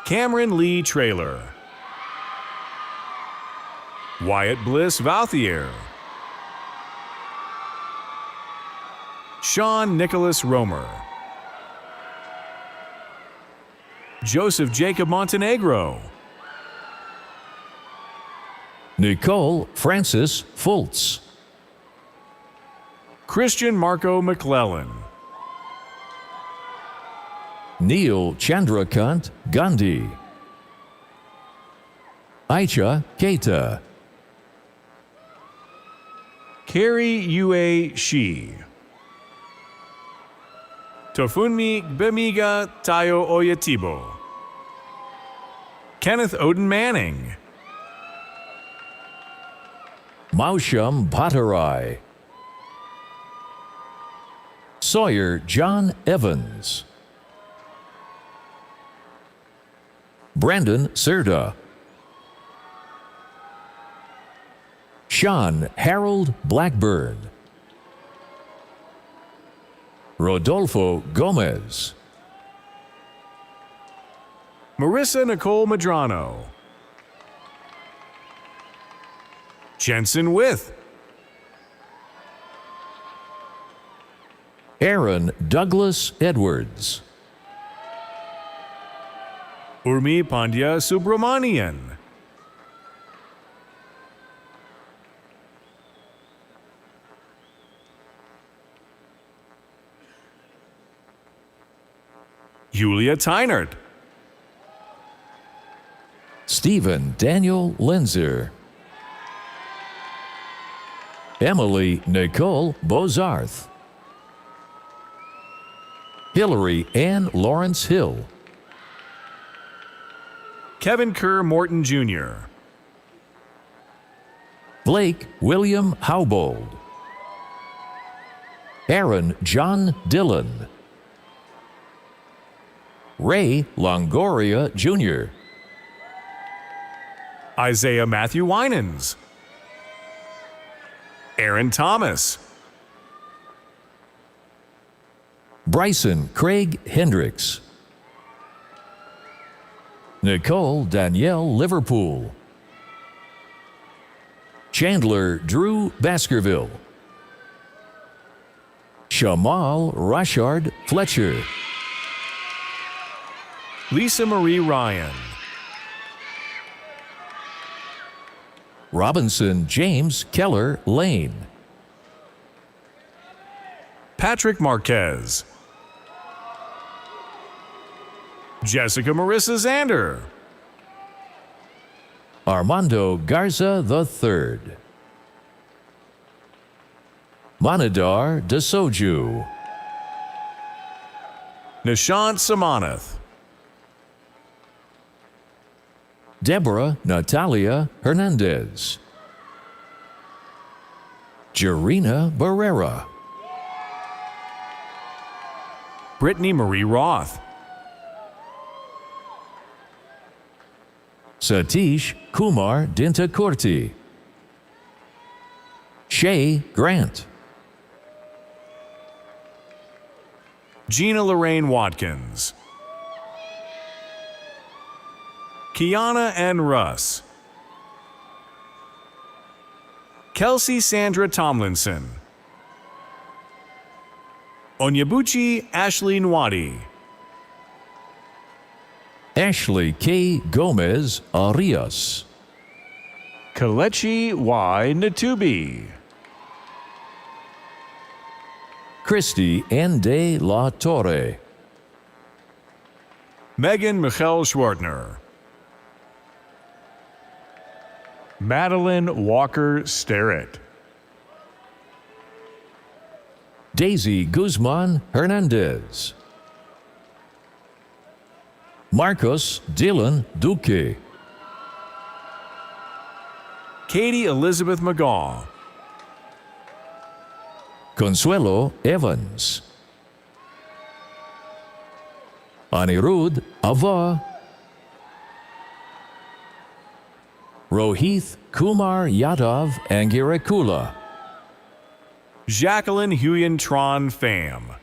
Cameron Lee Traylor. Wyatt Bliss Valthier. Sean Nicholas Romer. Joseph Jacob Montenegro. Nicole Francis Fultz. Christian Marco McClellan. Neil Chandrakant Gandhi. Aicha Keita. Carrie Yue Shi. Tofunmi Bemiga Tayo Oyetibo. Kenneth Odin Manning. Mausham Bhattarai. Sawyer John Evans. Brandon Serda. Sean Harold Blackburn. Rodolfo Gomez. Marissa Nicole Madrano. Jensen With. Aaron Douglas Edwards. Urmi Pandya Subramanian. Julia Tynert. Stephen Daniel Linzer. Emily Nicole Bozarth. Hillary Ann Lawrence Hill. Kevin Kerr Morton Jr. Blake William Howbold. Aaron John Dillon. Ray Longoria Jr. Isaiah Matthew Winans. Aaron Thomas. Bryson Craig Hendricks. Nicole Danielle Liverpool. Chandler Drew Baskerville. Shamal Rashard Fletcher. Lisa Marie Ryan. Robinson James Keller Lane. Patrick Marquez. Jessica Marissa Zander. Armando Garza III. Manadar Desoju. Nishant Samanath. Deborah Natalia Hernandez. Jarina Barrera. Brittany Marie Roth. Satish Kumar Dintakurti. Shay Grant. Gina Lorraine Watkins. Kiana and Russ. Kelsey Sandra Tomlinson. Onyebuchi Ashley Nwadi. Ashley K. Gomez Arias. Kalechi Y. Natubi. Christy N. La Torre. Megan Michelle Schwartner. Madeline Walker Sterrett. Daisy Guzman Hernandez. Marcos Dylan Duque. Katie Elizabeth McGaw. Consuelo Evans. Anirudh Ava. Rohith Kumar Yadav Angirakula. Jacqueline Huyen Tron Pham.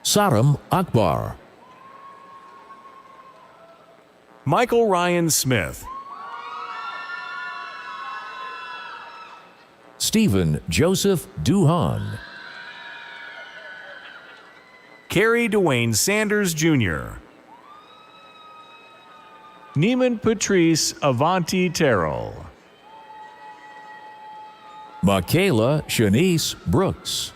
Saram Akbar. Michael Ryan Smith. Stephen Joseph Duhan. Carrie Dwayne Sanders Jr. Neiman Patrice Avanti Terrell. Michaela Shanice Brooks.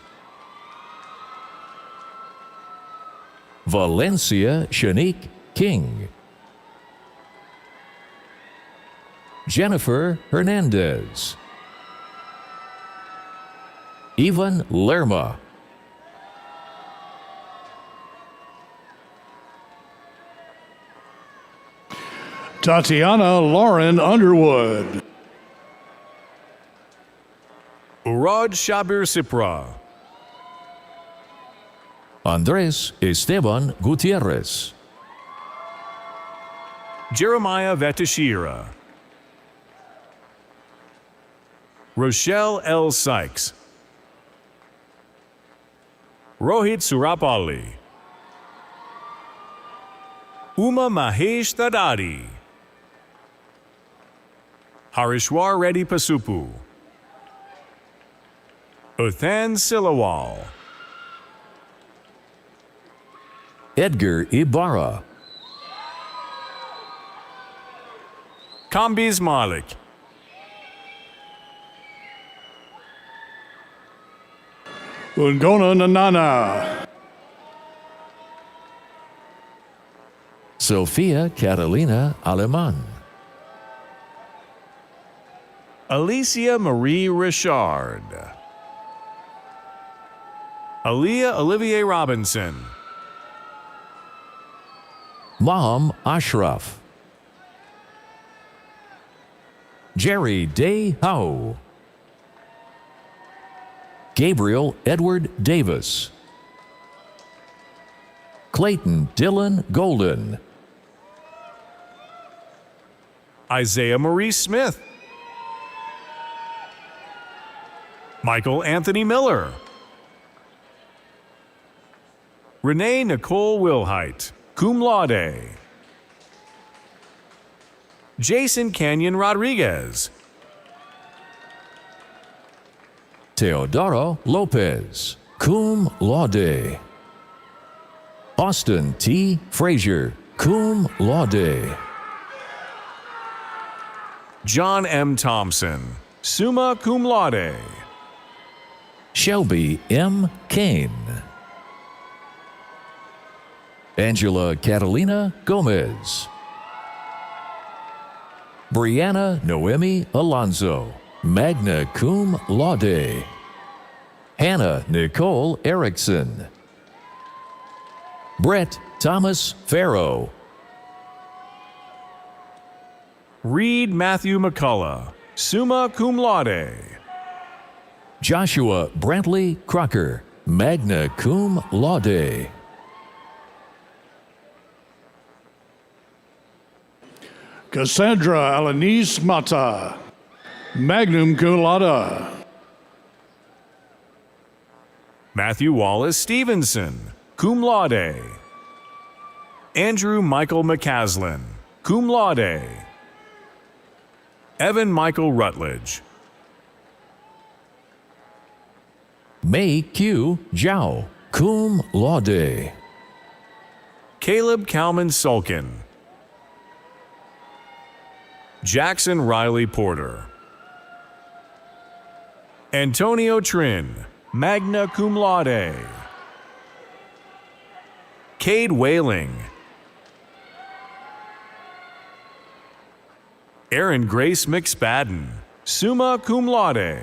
Valencia Shanique King. Jennifer Hernandez. Ivan Lerma. Tatiana Lauren Underwood. Urad Shabir Sipra. Andres Esteban Gutierrez. Jeremiah Vetashira. Rochelle L. Sykes. Rohit Surapalli. Uma Mahesh Tadadi. Harishwar Reddy Pasupu. Uthan Silawal. Edgar Ibarra. Kambiz Malik. Ungona Nanana. Sofia Catalina Aleman. Alicia Marie Richard. Aaliyah Olivier Robinson. Maham Ashraf. Jerry Day Howe. Gabriel Edward Davis. Clayton Dylan Golden. Isaiah Marie Smith. Michael Anthony Miller. Renee Nicole Wilhite, cum laude. Jason Canyon Rodriguez. Teodoro Lopez, cum laude. Austin T. Frazier, cum laude. John M. Thompson, summa cum laude. Shelby M. Kane. Angela Catalina Gomez. Brianna Noemi Alonzo, magna cum laude. Hannah Nicole Erickson. Brett Thomas Farrow. Reed Matthew McCullough, summa cum laude. Joshua Brantley Crocker, magna cum laude. Cassandra Alanis Mata, magna cum laude. Matthew Wallace Stevenson, cum laude. Andrew Michael McCaslin, cum laude. Evan Michael Rutledge. Mei Q. Zhao, cum laude. Caleb Kalman Sulkin. Jackson Riley Porter. Antonio Trin, magna cum laude. Cade Whaling. Erin Grace McSpadden, summa cum laude.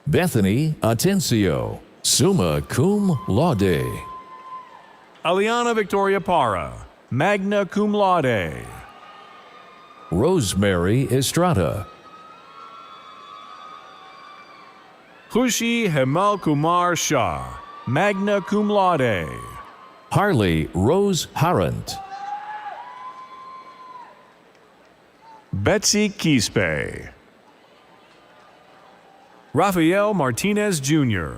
Bethany Atencio, summa cum laude. Aliana Victoria Parra, magna cum laude. Rosemary Estrada. Khushi Hemal Kumar Shah, magna cum laude. Harley Rose Harant. Betsy Quispe. Rafael Martinez Jr.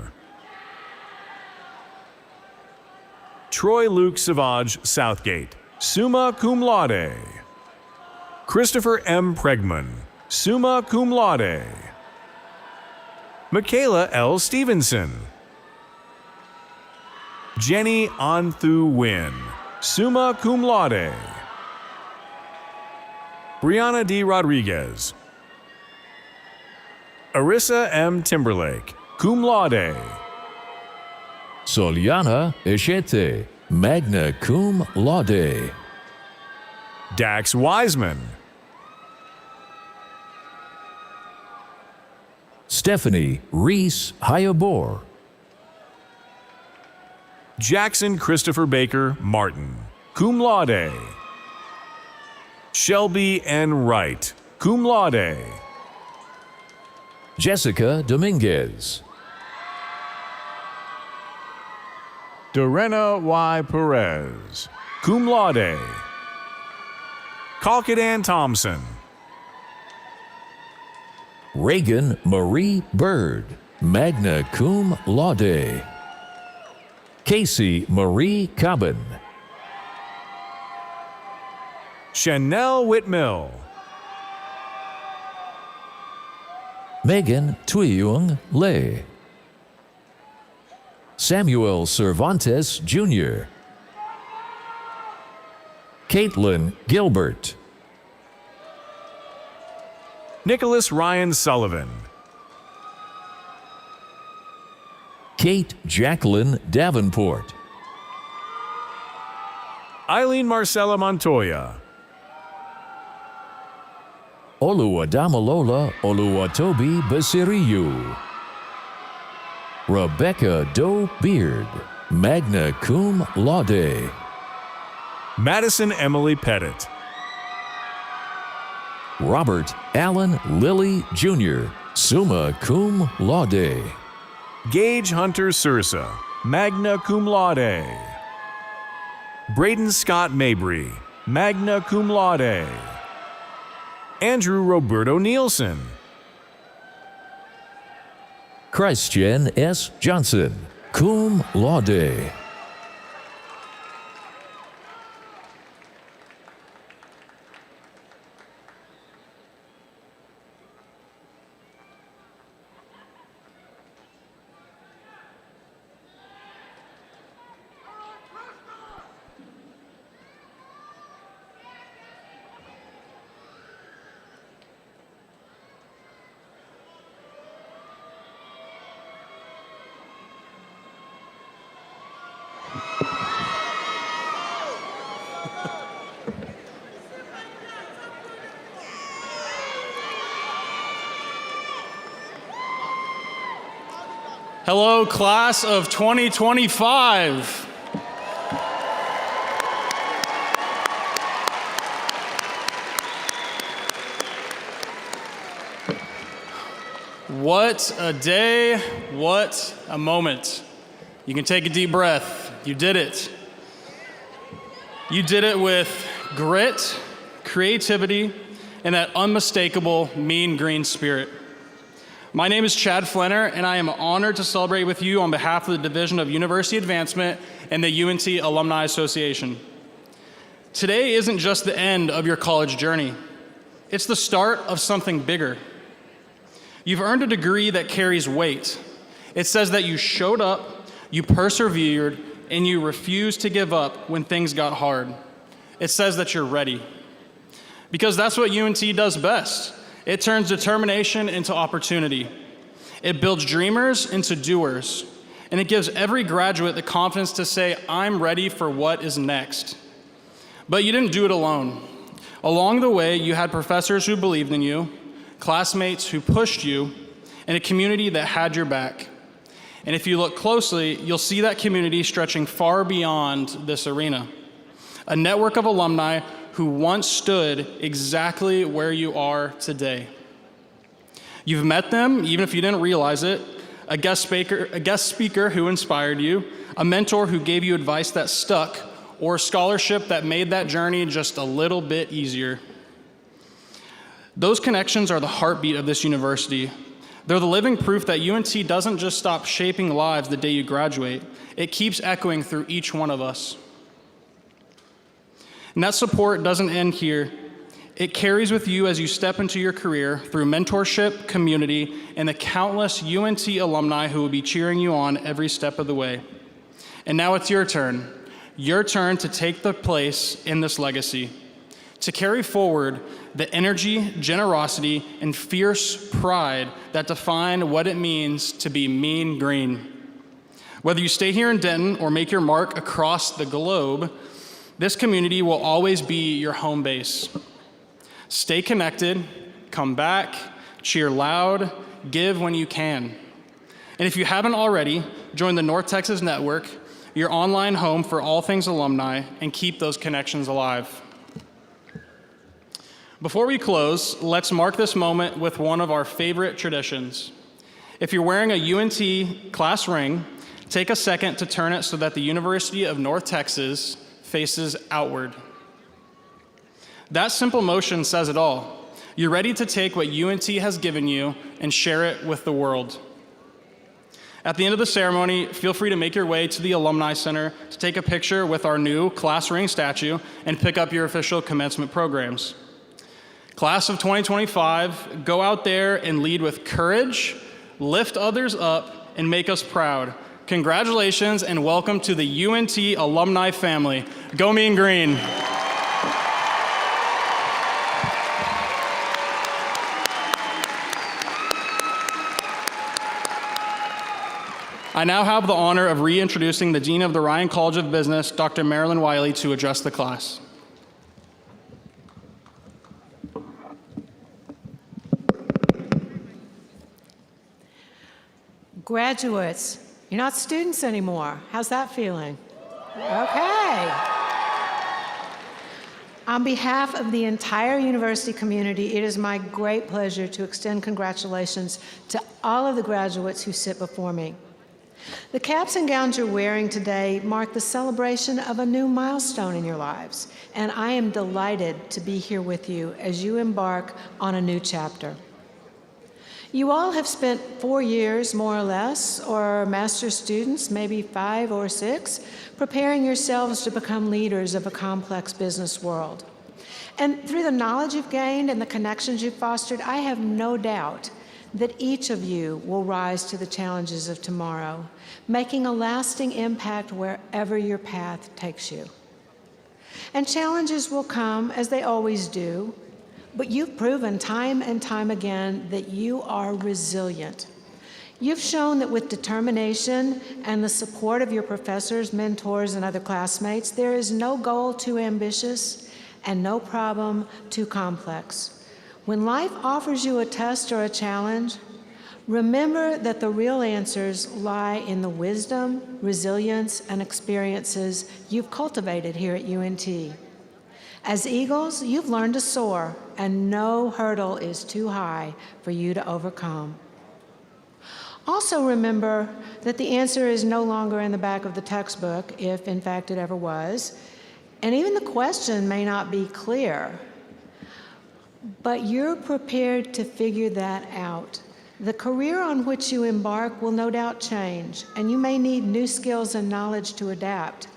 Troy Luke Savage Southgate, summa cum laude. Christopher M. Pregman, summa cum laude. Michaela L. Stevenson. Jenny Anthu Win, summa cum laude. Brianna D. Rodriguez. Arissa M. Timberlake, cum laude. Soliana Echete, magna cum laude. Dax Wiseman. Stephanie Reese Hayabor. Jackson Christopher Baker Martin, cum laude. Shelby N. Wright, cum laude. Jessica Dominguez. Dorena Y. Perez, cum laude. Kalkadan Thompson. Reagan Marie Bird, magna cum laude. Casey Marie Cobbin. Chanel Whitmill. Megan Tuyung Le. Samuel Cervantes Jr. Caitlin Gilbert. Nicholas Ryan Sullivan. Kate Jacqueline Davenport. Eileen Marcella Montoya. Oluwadamalola Oluwatobi Basiriyu. Rebecca Doe Beard, magna cum laude. Madison Emily Pettit. Robert Allen Lilly Jr., summa cum laude. Gage Hunter Sursa, magna cum laude. Braden Scott Mabry, magna cum laude. Andrew Roberto Nielsen. Christian S. Johnson, cum laude. Hello, class of 2025. What a day, what a moment. You can take a deep breath. You did it. You did it with grit, creativity, and that unmistakable mean green spirit. My name is Chad Flenner, and I am honored to celebrate with you on behalf of the Division of University Advancement and the UNT Alumni Association. Today isn't just the end of your college journey. It's the start of something bigger. You've earned a degree that carries weight. It says that you showed up, you persevered, and you refused to give up when things got hard. It says that you're ready. Because that's what UNT does best. It turns determination into opportunity. It builds dreamers into doers. And it gives every graduate the confidence to say, I'm ready for what is next. But you didn't do it alone. Along the way, you had professors who believed in you, classmates who pushed you, and a community that had your back. And if you look closely, you'll see that community stretching far beyond this arena. A network of alumni who once stood exactly where you are today. You've met them, even if you didn't realize it, a guest speaker who inspired you, a mentor who gave you advice that stuck, or a scholarship that made that journey just a little bit easier. Those connections are the heartbeat of this university. They're the living proof that UNT doesn't just stop shaping lives the day you graduate. It keeps echoing through each one of us. And that support doesn't end here. It carries with you as you step into your career through mentorship, community, and the countless UNT alumni who will be cheering you on every step of the way. And now it's your turn to take the place in this legacy, to carry forward the energy, generosity, and fierce pride that define what it means to be mean green. Whether you stay here in Denton or make your mark across the globe, this community will always be your home base. Stay connected, come back, cheer loud, give when you can. And if you haven't already, join the North Texas Network, your online home for all things alumni, and keep those connections alive. Before we close, let's mark this moment with one of our favorite traditions. If you're wearing a UNT class ring, take a second to turn it so that the University of North Texas faces outward. That simple motion says it all. You're ready to take what UNT has given you and share it with the world. At the end of the ceremony, feel free to make your way to the Alumni Center to take a picture with our new class ring statue and pick up your official commencement programs. Class of 2025, go out there and lead with courage, lift others up, and make us proud. Congratulations and welcome to the UNT alumni family. Go Mean Green. I now have the honor of reintroducing the Dean of the Ryan College of Business, Dr. Marilyn Wiley, to address the class. Graduates, you're not students anymore. How's that feeling? Okay. On behalf of the entire university community, it is my great pleasure to extend congratulations to all of the graduates who sit before me. The caps and gowns you're wearing today mark the celebration of a new milestone in your lives, and I am delighted to be here with you as you embark on a new chapter. You all have spent 4 years, more or less, or master's students, maybe 5 or 6, preparing yourselves to become leaders of a complex business world. And through the knowledge you've gained and the connections you've fostered, I have no doubt that each of you will rise to the challenges of tomorrow, making a lasting impact wherever your path takes you. And challenges will come, as they always do, but you've proven time and time again that you are resilient. You've shown that with determination and the support of your professors, mentors, and other classmates, there is no goal too ambitious and no problem too complex. When life offers you a test or a challenge, remember that the real answers lie in the wisdom, resilience, and experiences you've cultivated here at UNT. As eagles, you've learned to soar, and no hurdle is too high for you to overcome. Also remember that the answer is no longer in the back of the textbook, if in fact it ever was, and even the question may not be clear, but you're prepared to figure that out. The career on which you embark will no doubt change, and you may need new skills and knowledge to adapt.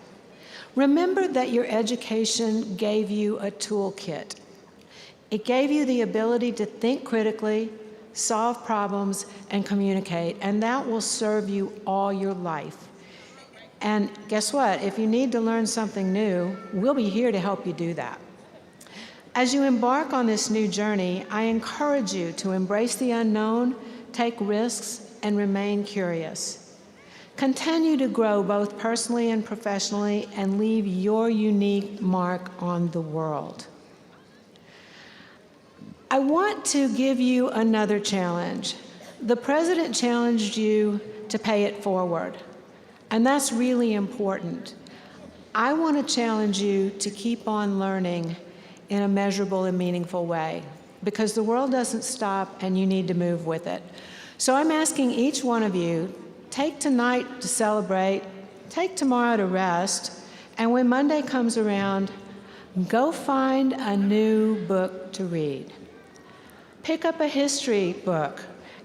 Remember that your education gave you a toolkit. It gave you the ability to think critically, solve problems, and communicate, and that will serve you all your life. And guess what? If you need to learn something new, we'll be here to help you do that. As you embark on this new journey, I encourage you to embrace the unknown, take risks, and remain curious. Continue to grow both personally and professionally and leave your unique mark on the world. I want to give you another challenge. The president challenged you to pay it forward, and that's really important. I want to challenge you to keep on learning in a measurable and meaningful way, because the world doesn't stop and you need to move with it. So I'm asking each one of you, take tonight to celebrate, take tomorrow to rest, and when Monday comes around, go find a new book to read. Pick up a history book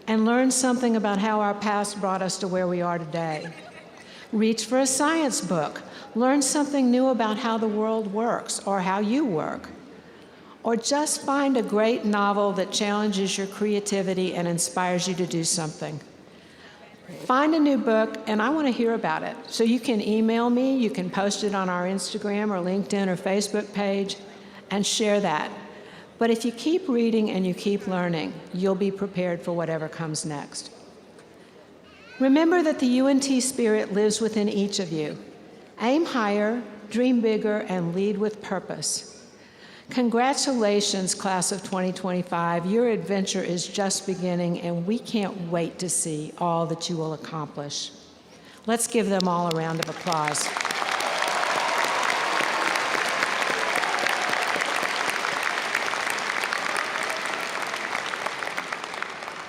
and learn something about how our past brought us to where we are today. Reach for a science book. Learn something new about how the world works or how you work. Or just find a great novel that challenges your creativity and inspires you to do something. Find a new book, and I want to hear about it. So you can email me, you can post it on our Instagram or LinkedIn or Facebook page, and share that. But if you keep reading and you keep learning, you'll be prepared for whatever comes next. Remember that the UNT spirit lives within each of you. Aim higher, dream bigger, and lead with purpose. Congratulations, class of 2025. Your adventure is just beginning, and we can't wait to see all that you will accomplish. Let's give them all a round of applause.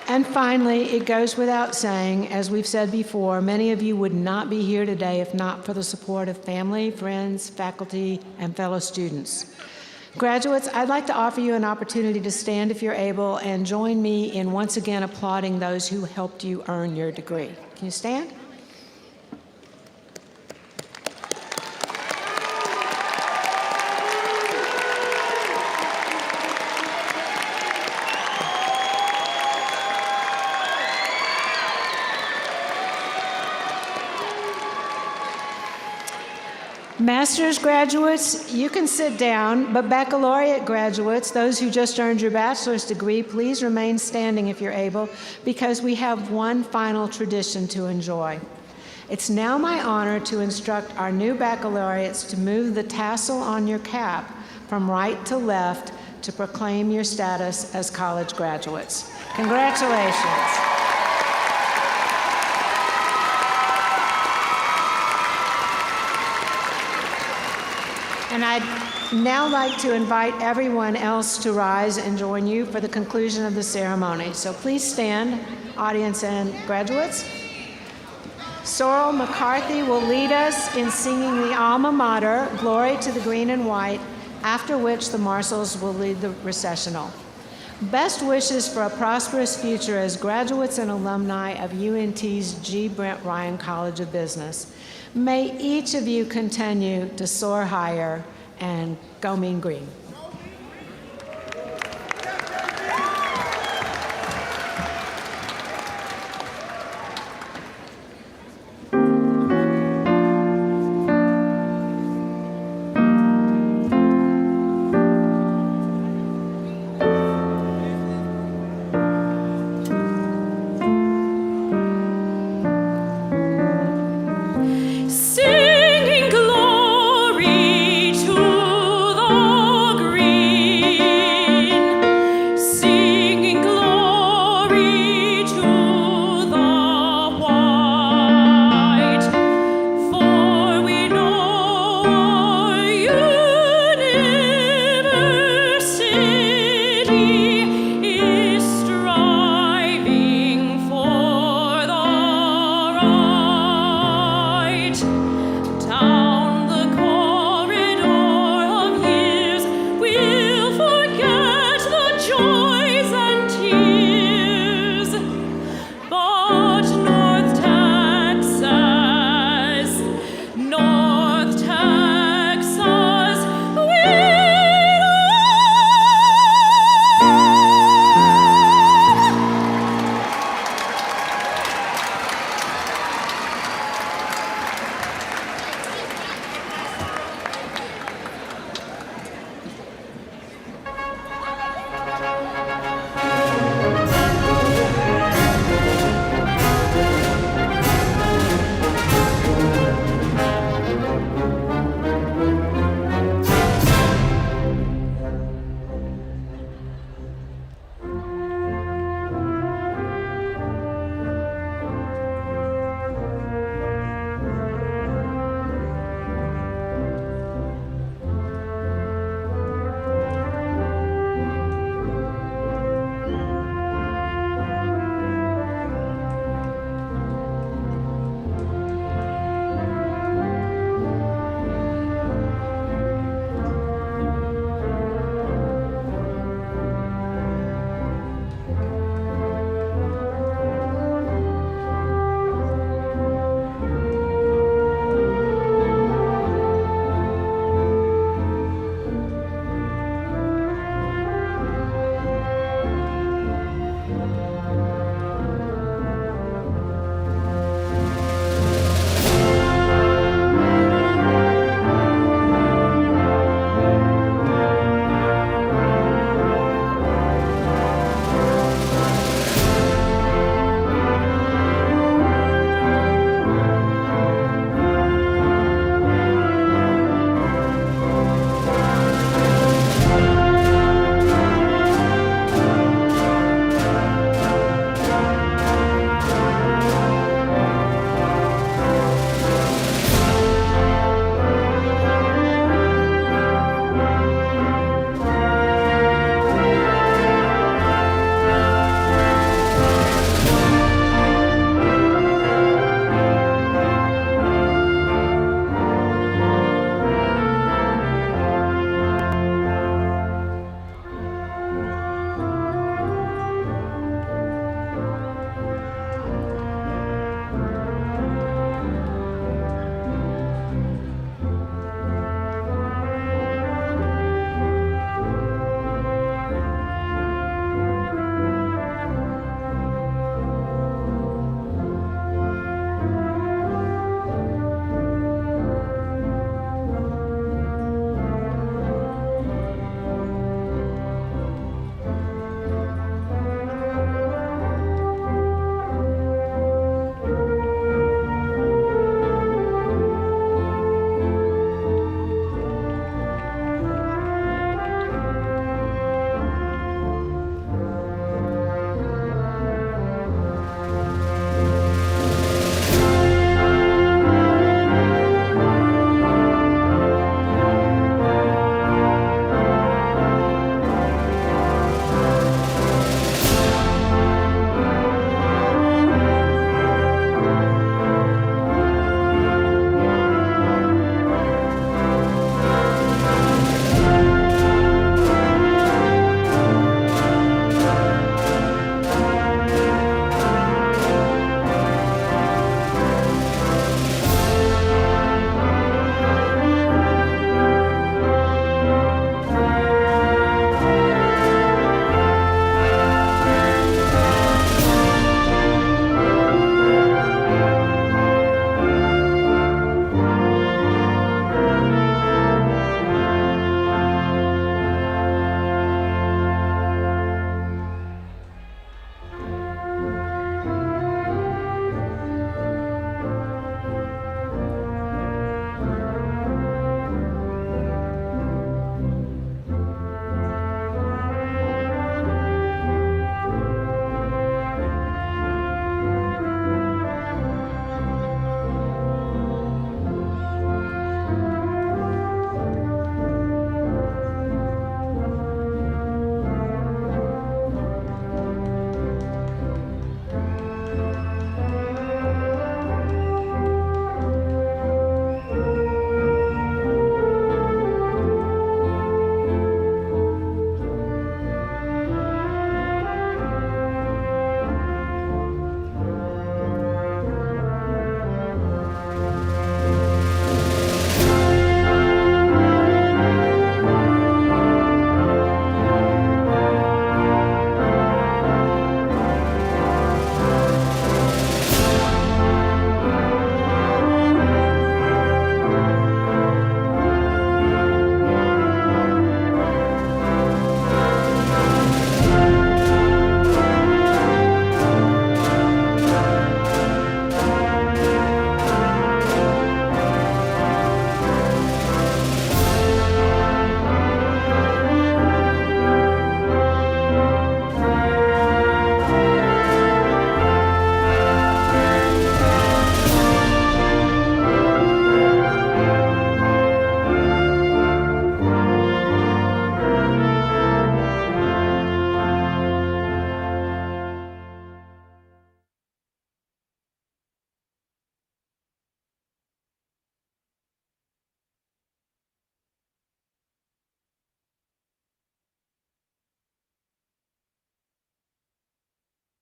And finally, it goes without saying, as we've said before, many of you would not be here today if not for the support of family, friends, faculty, and fellow students. Graduates, I'd like to offer you an opportunity to stand if you're able and join me in once again applauding those who helped you earn your degree. Can you stand? Master's graduates, you can sit down, but baccalaureate graduates, those who just earned your bachelor's degree, please remain standing if you're able, because we have one final tradition to enjoy. It's now my honor to instruct our new baccalaureates to move the tassel on your cap from right to left to proclaim your status as college graduates. Congratulations. And I'd now like to invite everyone else to rise and join you for the conclusion of the ceremony. So please stand, audience and graduates. Sorrel McCarthy will lead us in singing the alma mater, Glory to the Green and White, after which the marshals will lead the recessional. Best wishes for a prosperous future as graduates and alumni of UNT's G. Brint Ryan College of Business. May each of you continue to soar higher and go mean green.